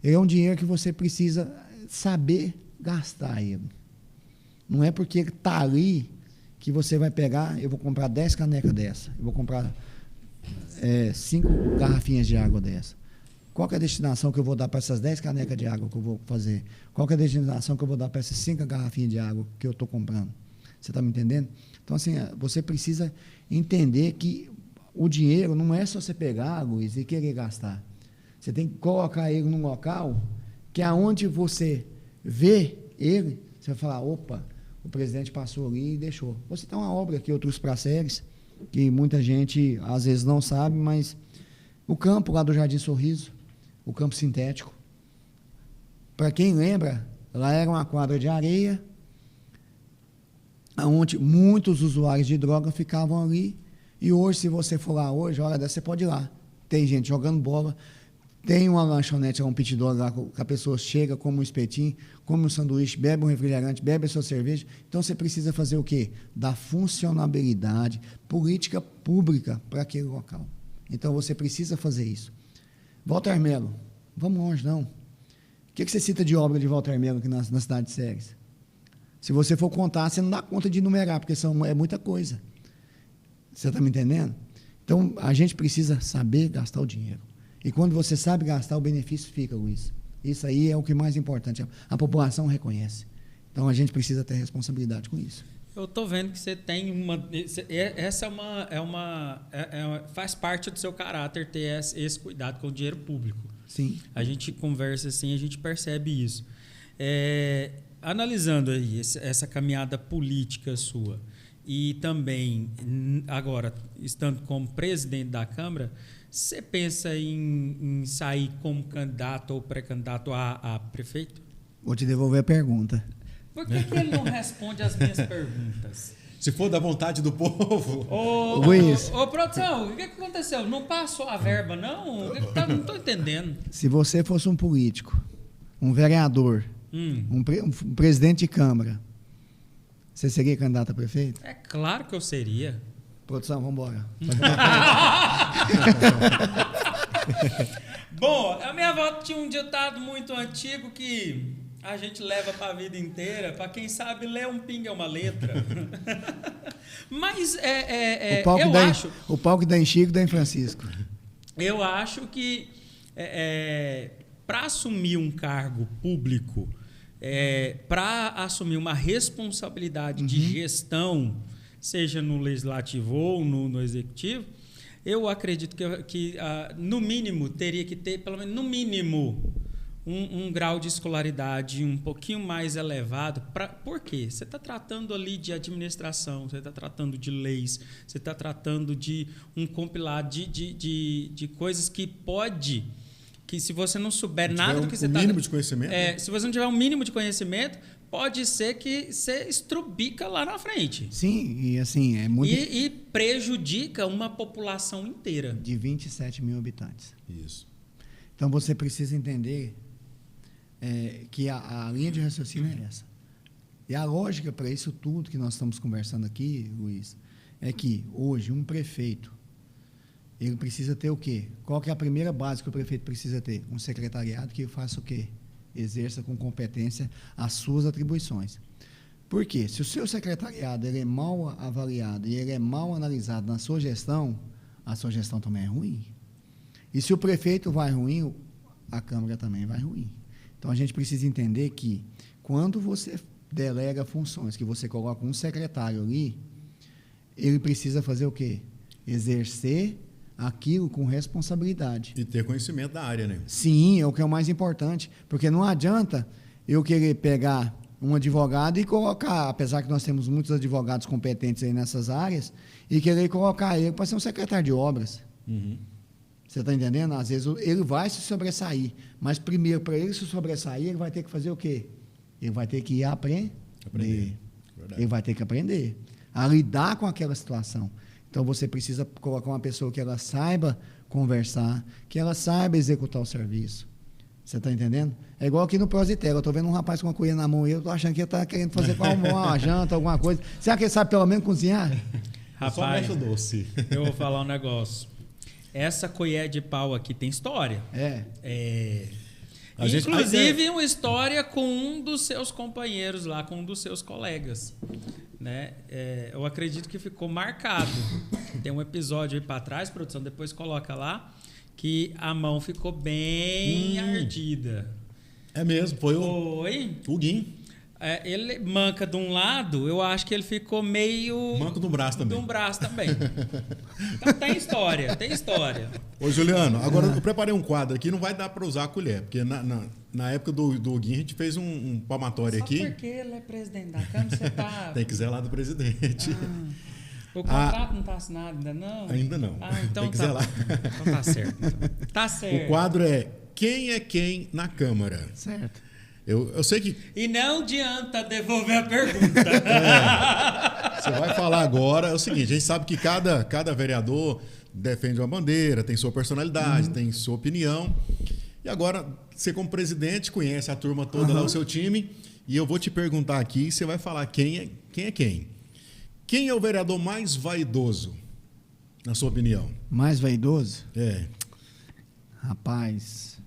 Ele é um dinheiro que você precisa saber gastar ele. Não é porque ele está ali que você vai pegar, eu vou comprar 10 canecas dessa, eu vou comprar 5 garrafinhas de água dessa. Qual que é a destinação que eu vou dar para essas 10 canecas de água que eu vou fazer? Qual que é a destinação que eu vou dar para essas 5 garrafinhas de água que eu estou comprando? Você está me entendendo? Então, assim, você precisa entender que o dinheiro não é só você pegar, Luiz, e querer gastar. Você tem que colocar ele num local que aonde você vê ele, você vai falar, opa, o presidente passou ali e deixou. Você tem uma obra que eu trouxe para Ceres, que muita gente às vezes não sabe, mas o campo lá do Jardim Sorriso, o campo sintético, para quem lembra, lá era uma quadra de areia, onde muitos usuários de droga ficavam ali, e hoje, se você for lá hoje, hora dessa, você pode ir lá. Tem gente jogando bola, tem uma lanchonete, um pitidor lá, que a pessoa chega, come um espetinho, come um sanduíche, bebe um refrigerante, bebe a sua cerveja. Então, você precisa fazer o quê? Dar funcionabilidade, política pública para aquele local. Então, você precisa fazer isso. Walter Melo, vamos longe, não. O que você cita de obra de Walter Melo aqui na cidade de Ceres? Se você for contar, você não dá conta de enumerar, porque é muita coisa. Você está me entendendo? Então, a gente precisa saber gastar o dinheiro. E quando você sabe gastar, o benefício fica, Luiz. Isso aí é o que mais importante. A população reconhece. Então, a gente precisa ter responsabilidade com isso. Eu tô vendo que você tem uma. Essa faz parte do seu caráter ter esse cuidado com o dinheiro público. Sim. A gente conversa assim, a gente percebe isso. Analisando aí essa caminhada política sua e também agora estando como presidente da Câmara, você pensa em sair como candidato ou pré-candidato a prefeito? Vou te devolver a pergunta. Por que ele não responde as minhas perguntas? Se for da vontade do povo. Luiz. Ô, produção, o que aconteceu? Não passou a verba, não? Não estou entendendo. Se você fosse um político, um vereador, um presidente de Câmara, você seria candidato a prefeito? É claro que eu seria. Produção, vamos embora. Bom, a minha avó tinha um ditado muito antigo que a gente leva para a vida inteira. Para quem sabe, ler um pinga é uma letra. Mas o pau que dá em Chico, dá em Francisco. Eu acho que para assumir um cargo público, para assumir uma responsabilidade de gestão, seja no legislativo ou no executivo, eu acredito que no mínimo, teria que ter, pelo menos no mínimo, um grau de escolaridade um pouquinho mais elevado. Por quê? Você está tratando ali de administração, você está tratando de leis, você está tratando de um compilado de coisas que se você não souber nada do que você está... mínimo de conhecimento? Se você não tiver um mínimo de conhecimento, pode ser que você estrubica lá na frente. Sim, e assim, é muito... E prejudica uma população inteira. De 27 mil habitantes. Isso. Então, você precisa entender que a linha de raciocínio é essa. E a lógica para isso tudo que nós estamos conversando aqui, Luiz, é que hoje um prefeito, ele precisa ter o quê? Qual que é a primeira base que o prefeito precisa ter? Um secretariado que faça o quê? Exerça com competência as suas atribuições. Por quê? Se o seu secretariado ele é mal avaliado e ele é mal analisado na sua gestão, a sua gestão também é ruim. E se o prefeito vai ruim, a Câmara também vai ruim. Então, a gente precisa entender que, quando você delega funções, que você coloca um secretário ali, ele precisa fazer o quê? Exercer aquilo com responsabilidade. E ter conhecimento da área, né? Sim, é o que é o mais importante. Porque não adianta eu querer pegar um advogado e colocar, apesar que nós temos muitos advogados competentes aí nessas áreas, e querer colocar ele para ser um secretário de obras. Você está entendendo? Às vezes ele vai se sobressair, mas primeiro, para ele se sobressair, ele vai ter que fazer o quê? Ele vai ter que ir aprender. Ele vai ter que aprender a lidar com aquela situação. Então, você precisa colocar uma pessoa que ela saiba conversar, que ela saiba executar o serviço. Você está entendendo? É igual aqui no Prozitec. Eu estou vendo um rapaz com uma colher na mão e eu estou achando que ele está querendo fazer com uma janta, alguma coisa. Será que ele sabe pelo menos cozinhar? Rapaz, só mexe o doce. Eu vou falar um negócio. Essa colher de pau aqui tem história. Inclusive, uma história com um dos seus companheiros lá, com um dos seus colegas. Né? Eu acredito que ficou marcado. Tem um episódio aí para trás, produção, depois coloca lá, que a mão ficou bem ardida. É mesmo, foi o Guim. Ele manca de um lado, eu acho que ele ficou meio... Manco do braço também. De um braço também. Então tem história. Ô, Juliano, agora eu preparei um quadro aqui, não vai dar para usar a colher, porque na época do Guim a gente fez um palmatório aqui. Só porque ele é presidente da Câmara, você tá... Tem que zelar do presidente. O contrato não está assinado ainda não? Ainda não. Então tem que zelar. Então tá certo. Tá certo. O quadro é Quem é Quem na Câmara? Certo. Eu sei que... E não adianta devolver a pergunta. Você vai falar agora. É o seguinte, a gente sabe que cada vereador defende uma bandeira, tem sua personalidade, tem sua opinião. E agora, você como presidente conhece a turma toda lá, o seu time, e eu vou te perguntar aqui, você vai falar quem é quem. Quem é o vereador mais vaidoso, na sua opinião? Mais vaidoso? Rapaz,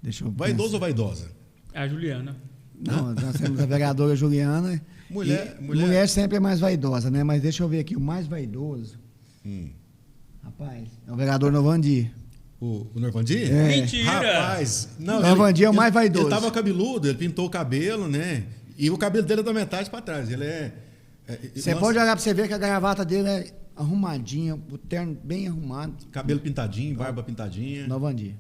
deixa eu vaidoso pensar. Ou vaidosa? É a Juliana. Não, nós temos a vereadora Juliana. Mulher sempre é mais vaidosa, né? Mas deixa eu ver aqui, o mais vaidoso. Rapaz, é o vereador Norvandir. O Norvandir? Mentira! Rapaz, não. O Norvandir é o mais vaidoso. Ele tava cabeludo, ele pintou o cabelo, né? E o cabelo dele é da metade para trás. Ele Você pode olhar para você ver que a gravata dele é arrumadinha, o terno bem arrumado. Cabelo pintadinho, barba pintadinha. Norvandia.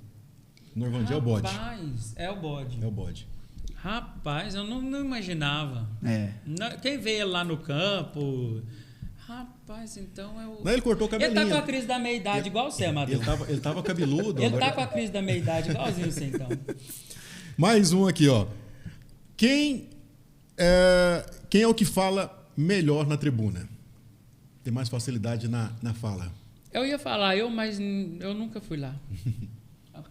Norvandia é o bode. Rapaz, é o bode. É o bode. Rapaz, eu não imaginava. Quem vê ele lá no campo... Rapaz, então é o... Não, ele cortou o cabelinho. Ele tá com a crise da meia-idade igual você, Amadeu. Ele tava cabeludo. Ele agora... tá com a crise da meia-idade igualzinho você, então. Mais um aqui, ó. Quem é o que fala melhor na tribuna? Tem mais facilidade na fala? Eu ia falar, mas eu nunca fui lá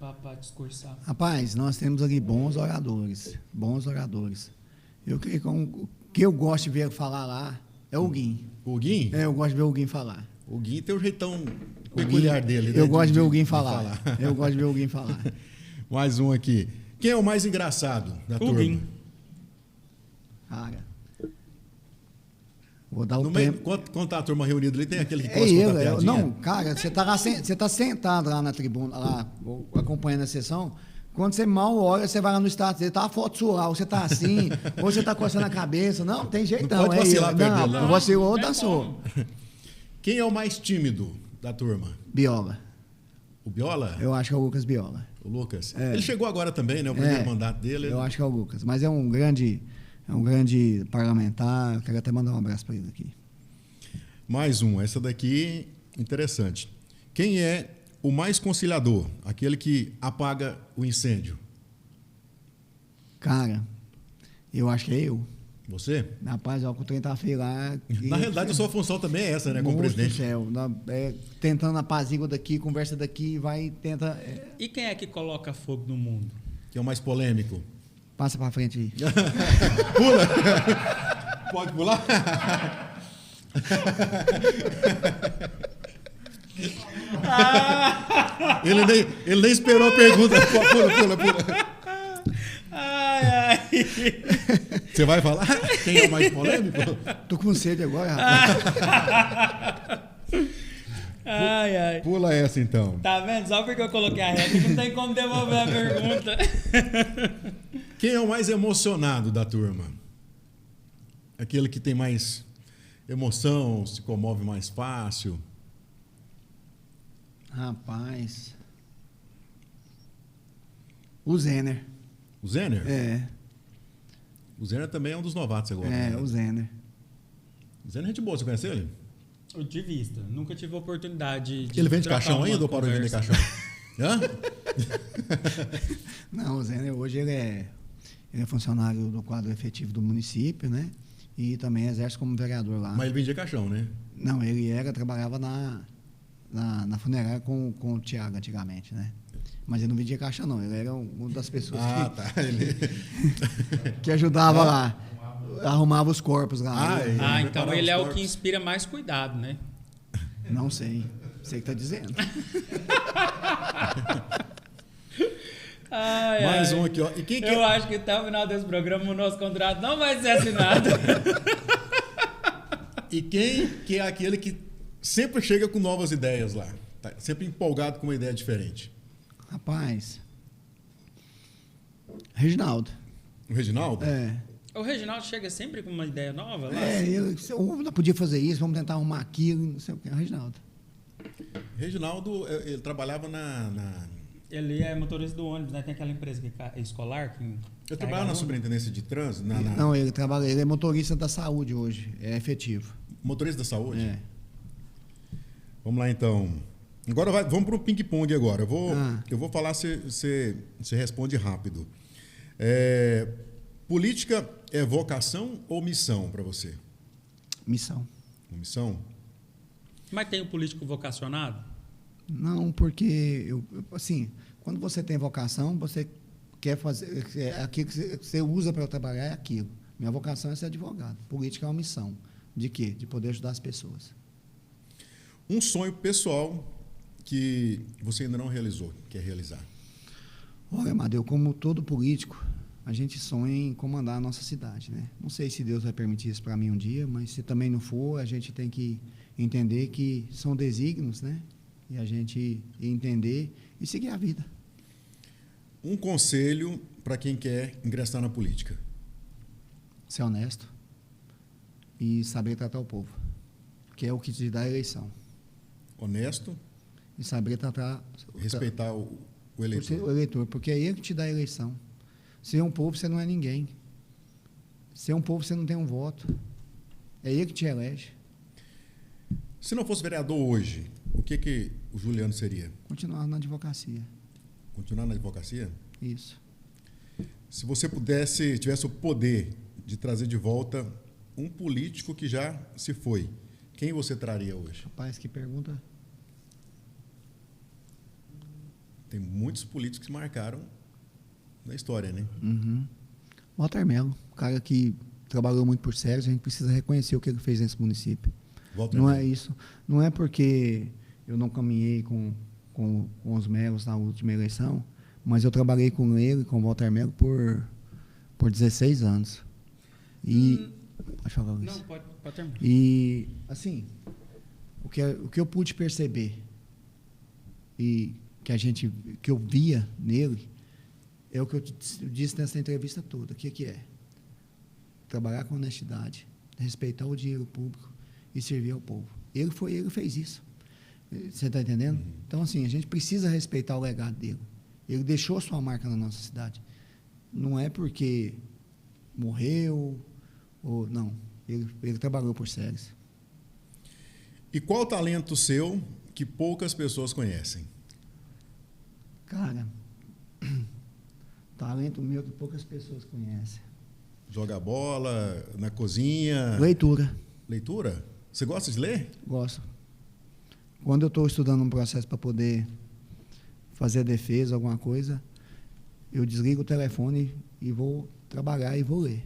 para discursar. Rapaz, nós temos aqui bons oradores. Bons oradores. O que eu gosto de ver falar lá é o Guim. O Guim? Eu gosto de ver o Guim falar. O Guim tem o jeitão peculiar dele, né? Eu gosto de ver o Guim falar. Eu gosto de ver o Guim falar. Mais um aqui. Quem é o mais engraçado da turma? Guim. Cara, vou dar o no tempo. Meio, quando tá a turma reunida ali, tem aquele que É gosta de contar ele. piadinha? Não, cara, você tá sentado lá na tribuna, lá, acompanhando a sessão. Quando você mal olha, você vai lá no status dele, tá a foto sua lá, ou você tá assim, ou você tá coçando a cabeça. Não, tem jeitão. Não pode vacilar, perder, não. Vacilou ou dançou. Quem é o mais tímido da turma? Biola. O Biola? Eu acho que é o Lucas Biola. O Lucas? Ele chegou agora também, né? O primeiro mandato dele. Eu acho que é o Lucas. Mas é um grande parlamentar. Eu quero até mandar um abraço para ele aqui. Mais um. Essa daqui, interessante. Quem é o mais conciliador? Aquele que apaga o incêndio? Cara, eu acho que é eu. Você? Rapaz, o trem tá feio lá. Na realidade, a sua função também é essa, né? Como presidente. Céu, tentando apazigua daqui, conversa daqui, tenta... E quem é que coloca fogo no mundo? Que é o mais polêmico? Passa pra frente aí. Pula! Pode pular? Ele nem esperou a pergunta. Pula. Ai. Você vai falar quem é o mais polêmico? Tô com sede agora, rapaz. Ai. Pula essa, então. Tá vendo? Só porque eu coloquei a réplica, não tem como devolver a pergunta. Quem é o mais emocionado da turma? Aquele que tem mais emoção, se comove mais fácil? Rapaz... O Zener. O Zener? É. O Zener também é um dos novatos agora. Né? O Zener. O Zener é gente boa, você conhece ele? De vista. Nunca tive a oportunidade de... Ele vende caixão ainda ou parou de vender caixão? Hã? Não, o Zener hoje ele é funcionário do quadro efetivo do município, né? E também exerce como vereador lá. Mas ele vendia caixão, né? Não, ele trabalhava na funerária com o Tiago antigamente, né? Mas ele não vendia caixa, não. Ele era uma das pessoas que ajudava lá. Arrumava os corpos lá. Então ele é o que inspira mais cuidado, né? Não sei. Sei que tá dizendo. Mais um aqui, ó. E quem Eu acho que até o final desse programa o nosso contrato não vai ser assinado. E quem que é aquele que sempre chega com novas ideias lá? Tá sempre empolgado com uma ideia diferente? Rapaz. Reginaldo. O Reginaldo? É. O Reginaldo chega sempre com uma ideia nova lá? Eu não podia fazer isso, vamos tentar arrumar aquilo, não sei o que. É o Reginaldo. Reginaldo, ele trabalhava na... Ele é motorista do ônibus, né? Tem aquela empresa escolar que... Eu trabalhava na superintendência de trânsito? Não, ele é motorista da saúde hoje, é efetivo. Motorista da saúde? É. Vamos lá, então. Agora vamos para o ping-pong agora. Eu vou falar, você responde rápido. Política é vocação ou missão para você? Missão. Missão? Mas tem o político vocacionado? Não, porque, assim, quando você tem vocação, você quer fazer... aquilo que você usa para trabalhar é aquilo. Minha vocação é ser advogado. Política é uma missão. De quê? De poder ajudar as pessoas. Um sonho pessoal que você ainda não realizou, quer realizar? Olha, Amadeu, como todo político, a gente sonha em comandar a nossa cidade, né? Não sei se Deus vai permitir isso para mim um dia, mas se também não for, a gente tem que entender que são desígnios, né? E a gente entender e seguir a vida. Um conselho para quem quer ingressar na política? Ser honesto. e saber tratar o povo, que é o que te dá a eleição. Honesto. E saber tratar... Respeitar o eleitor. O eleitor, porque é ele que te dá a eleição. Se é um povo, você não é ninguém. Se é um povo, você não tem um voto. É ele que te elege. Se não fosse vereador hoje, o que o Juliano seria? Continuar na advocacia. Continuar na advocacia? Isso. Se você tivesse o poder de trazer de volta um político que já se foi, quem você traria hoje? Rapaz, que pergunta. Tem muitos políticos que marcaram na história, né? Uhum. Walter Mello, um cara que trabalhou muito por Ceres, a gente precisa reconhecer o que ele fez nesse município. Walter Não Mello. é isso. Não é porque eu não caminhei com os Melos na última eleição, mas eu trabalhei com ele, com o Walter Mello, por 16 anos. E... Pode falar, Luiz. Não, pode terminar. E, assim, o que eu pude perceber e que eu via nele é o que eu disse nessa entrevista toda. O que é? Trabalhar com honestidade, respeitar o dinheiro público e servir ao povo. Ele fez isso. Você está entendendo? Então, assim, a gente precisa respeitar o legado dele. Ele deixou sua marca na nossa cidade. Não é porque morreu ou não. Ele trabalhou por Ceres. E qual talento seu que poucas pessoas conhecem? Cara, talento meu que poucas pessoas conhecem. Joga bola, na cozinha? Leitura. Leitura? Você gosta de ler? Gosto. Quando eu estou estudando um processo para poder fazer a defesa, alguma coisa, eu desligo o telefone e vou trabalhar e vou ler.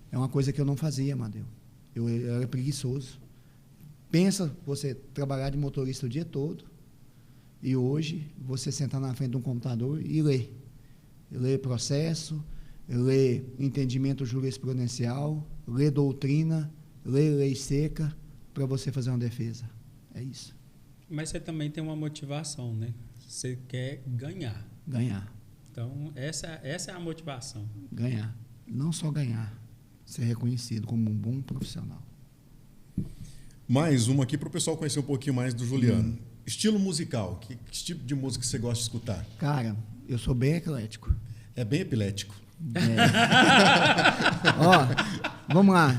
É uma coisa que eu não fazia, Amadeu. Eu era preguiçoso. Pensa você trabalhar de motorista o dia todo e hoje você sentar na frente de um computador e ler. Ler processo, ler entendimento jurisprudencial, ler doutrina, ler lei seca para você fazer uma defesa. É isso. Mas você também tem uma motivação, né? Você quer ganhar. Ganhar. Então, essa é a motivação. Ganhar. Não só ganhar, ser reconhecido como um bom profissional. Mais uma aqui para o pessoal conhecer um pouquinho mais do Juliano. Estilo musical, que tipo de música você gosta de escutar? Cara, eu sou bem eclético. É bem epilético. Ó, vamos lá.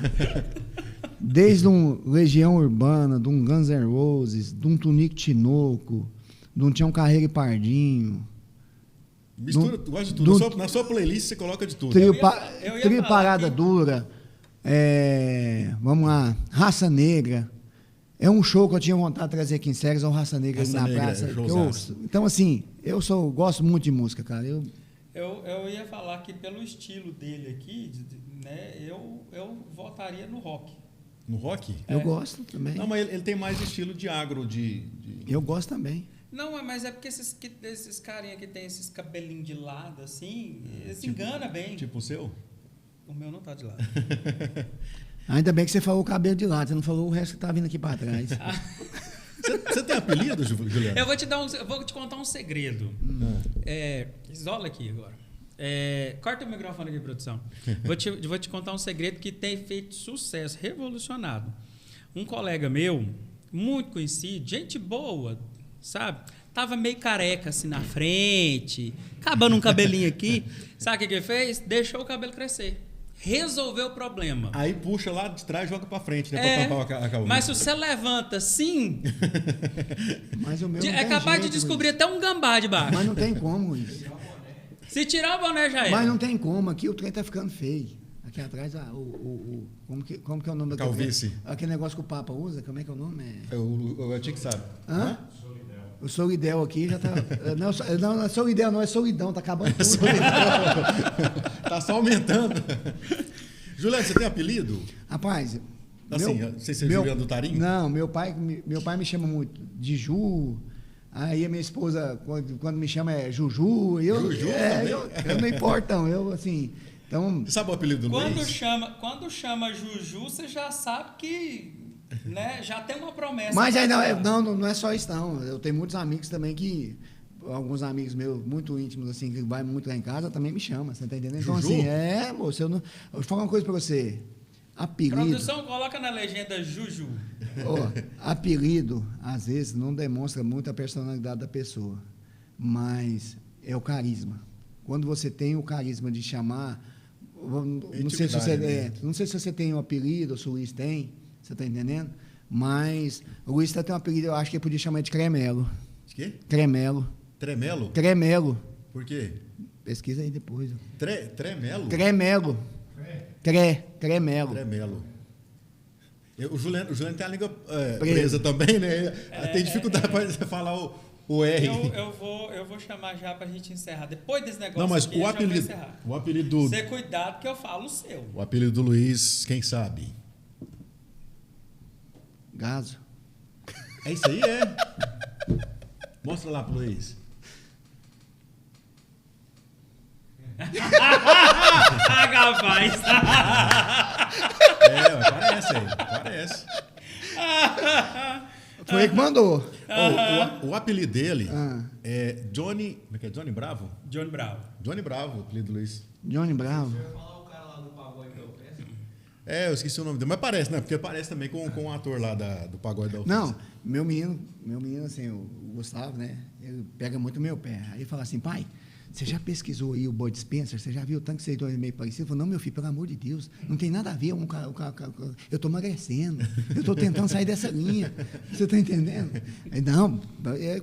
Desde um Legião Urbana, de um Guns N' Roses, de um Tunico Tinoco, de um Tião Carreiro e Pardinho. Mistura, tu gosta de tudo. Na sua playlist você coloca de tudo. Trio falar Parada aqui. Dura. Vamos lá. Raça Negra. É um show que eu tinha vontade de trazer aqui em Ceres, ao Raça Negra Raça ali na Negra, praça. showzaço. Então, assim, gosto muito de música, cara. Eu ia falar que pelo estilo dele aqui, né, eu votaria no rock. No rock? Eu gosto também. Não, mas ele tem mais estilo de agro, Eu gosto também. Não, mas é porque esses carinha que tem esses cabelinhos de lado, assim, eles enganam bem. Tipo o seu? O meu não tá de lado. Ainda bem que você falou o cabelo de lado, você não falou o resto que tá vindo aqui para trás. Você tem apelido, Juliano? Eu vou te contar um segredo. Isola aqui agora. Corta o microfone aqui, produção. Vou te contar um segredo que tem feito sucesso, revolucionado. Um colega meu, muito conhecido, gente boa, sabe? Tava meio careca assim na frente, acabando um cabelinho aqui. Sabe o que ele fez? Deixou o cabelo crescer. Resolveu o problema. Aí puxa lá de trás e joga pra frente, né? Pra tampar a cabeça. Mas se você levanta assim, Mas o meu não é tem capaz jeito, de descobrir Luiz. até um gambá de baixo. Mas não tem como, Luiz. Se tirar o boné já é. Mas não tem como. Aqui o trem tá ficando feio. Aqui atrás, como que é o nome daquele... Calvície. Aquele negócio que o Papa usa, como é que é o nome? O Tic sabe. Hã? O Solidel aqui já tá... Não é Solidel, não, é solidão, tá acabando tudo. Tá só aumentando. Juliano, você tem apelido? Rapaz... Assim, sem ser Juliano do Tarim? Não, meu pai me chama muito de Ju. Aí a minha esposa, quando me chama, é Juju. Eu não importo, não. Eu, assim... Então, Você sabe o apelido do Quando mês? chama Juju, você já sabe que, né, já tem uma promessa. mas aí não é só isso, não. Eu tenho muitos amigos também que... Alguns amigos meus muito íntimos, assim, que vai muito lá em casa, também me chamam, você tá entendendo? Então, Juju? assim, moço, eu vou falar uma coisa pra você. apelido... Produção, coloca na legenda Juju. Ó, apelido, às vezes, não demonstra muito a personalidade da pessoa, mas é o carisma. Quando você tem o carisma de chamar... Não sei, se você tem um apelido, ou se o Luiz tem, você está entendendo? Mas o Luiz tem um apelido, eu acho que ele podia chamar de Cremelo. De quê? Cremelo. Tremelo? Cremelo. Por quê? Pesquisa aí depois. Tremelo? Cremelo. Cremelo. Tremelo. O Juliano tem a língua presa também, né? Tem dificuldade para falar o R. Eu vou chamar já pra gente encerrar. Depois desse negócio não, mas aqui, o apelido do... Você cuidado que eu falo o seu. O apelido do Luiz, quem sabe? Gaso. É isso aí, é? Mostra lá pro Luiz. Rapaz. Parece aí. Parece. Foi ele que mandou. O apelido dele é Johnny... Como é que é? Johnny Bravo? Johnny Bravo. Johnny Bravo, o apelido do Luiz. Johnny Bravo. Você vai falar o cara lá do Pagode da Ofensa? Eu esqueci o nome dele. Mas parece, né? Porque parece também com o ator lá do Pagode da Ofensa. Não, meu menino, assim, o Gustavo, né? Ele pega muito meu pé. Aí ele fala assim, pai, você já pesquisou aí o Bud Spencer? Você já viu o tanque de seguidores meio parecido? Eu falo, não, meu filho, pelo amor de Deus, não tem nada a ver. Eu estou emagrecendo, eu estou tentando sair dessa linha. Você está entendendo? Aí, não,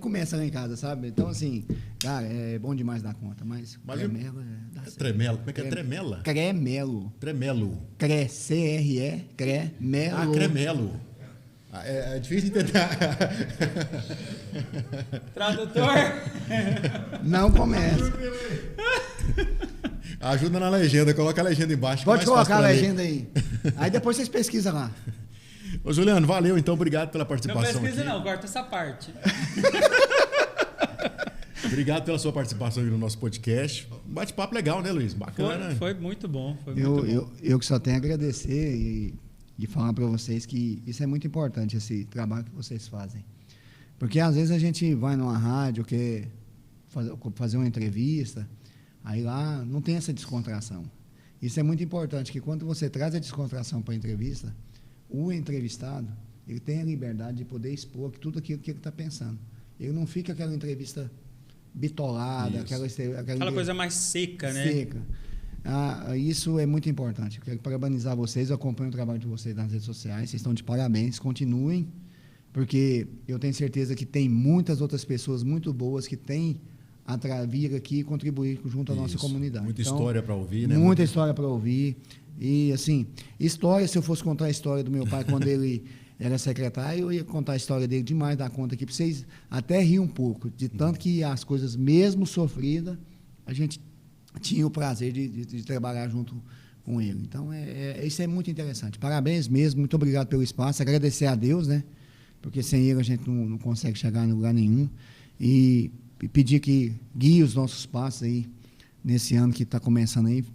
começa lá em casa, sabe? Então, assim, cara, é bom demais dar conta, mas Cremelo dá certo. Tremelo. Como é que é? Tremela? Cremelo. Tremelo. C-R-E, Cremelo. Ah, Cremelo. É difícil entender. Tradutor? Não começa. Ajuda na legenda, coloca a legenda embaixo. Pode colocar a legenda aí. Aí depois vocês pesquisam lá. Ô, Juliano, valeu então, obrigado pela participação. Não pesquisa aqui. não, corta essa parte. Obrigado pela sua participação aqui no nosso podcast. Bate-papo legal, né, Luiz? Bacana. Foi muito bom. Eu que só tenho a agradecer e falar para vocês que isso é muito importante, esse trabalho que vocês fazem. Porque às vezes a gente vai numa rádio, quer fazer uma entrevista, aí lá não tem essa descontração. Isso é muito importante, que quando você traz a descontração para a entrevista, o entrevistado, ele tem a liberdade de poder expor tudo aquilo que ele está pensando. Ele não fica aquela entrevista bitolada, aquela coisa mais seca, né? Seca. Isso é muito importante. Eu quero parabenizar vocês, eu acompanho o trabalho de vocês nas redes sociais, vocês estão de parabéns, continuem, porque eu tenho certeza que tem muitas outras pessoas muito boas que têm a vir aqui e contribuir junto à nossa comunidade. Muita história para ouvir, né? Muita história para ouvir. E, assim, história, se eu fosse contar a história do meu pai quando ele era secretário, eu ia contar a história dele demais da conta aqui, para vocês até rir um pouco, de tanto que as coisas, mesmo sofridas, a gente tinha o prazer de trabalhar junto com ele. Então, isso é muito interessante. Parabéns mesmo, muito obrigado pelo espaço. Agradecer a Deus, né? Porque sem ele a gente não consegue chegar em lugar nenhum. E pedir que guie os nossos passos aí, nesse ano que está começando aí.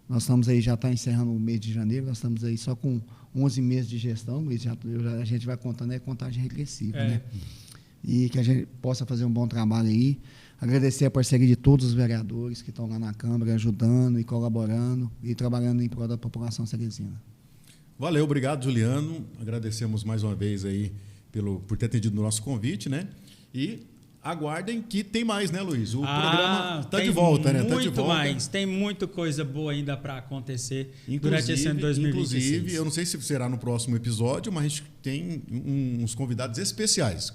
Nós estamos aí, já está encerrando o mês de janeiro, nós estamos aí só com 11 meses de gestão, a gente vai contando, contagem regressiva, né? E que a gente possa fazer um bom trabalho aí. Agradecer a parceria de todos os vereadores que estão lá na Câmara, ajudando e colaborando e trabalhando em prol da população salesiana. Valeu, obrigado, Juliano. Agradecemos mais uma vez aí por ter atendido o nosso convite, né? E aguardem que tem mais, né, Luiz? O programa está de volta, né? Tá de volta. Mais. Tem muita coisa boa ainda para acontecer durante esse ano de 2016. Inclusive, eu não sei se será no próximo episódio, mas a gente tem uns convidados especiais.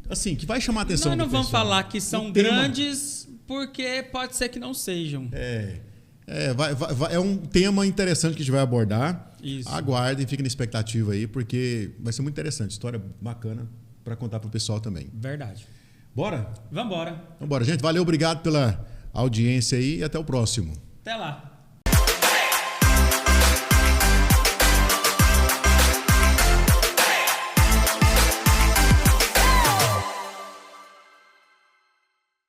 Assim, que vai chamar a atenção. Nós não vamos pessoal. Falar que são grandes, porque pode ser que não sejam. É um tema interessante que a gente vai abordar. Isso. Aguardem, fiquem na expectativa aí, porque vai ser muito interessante. História bacana para contar para o pessoal também. Verdade. Bora? Vambora. Vambora, gente. Valeu, obrigado pela audiência aí e até o próximo. Até lá.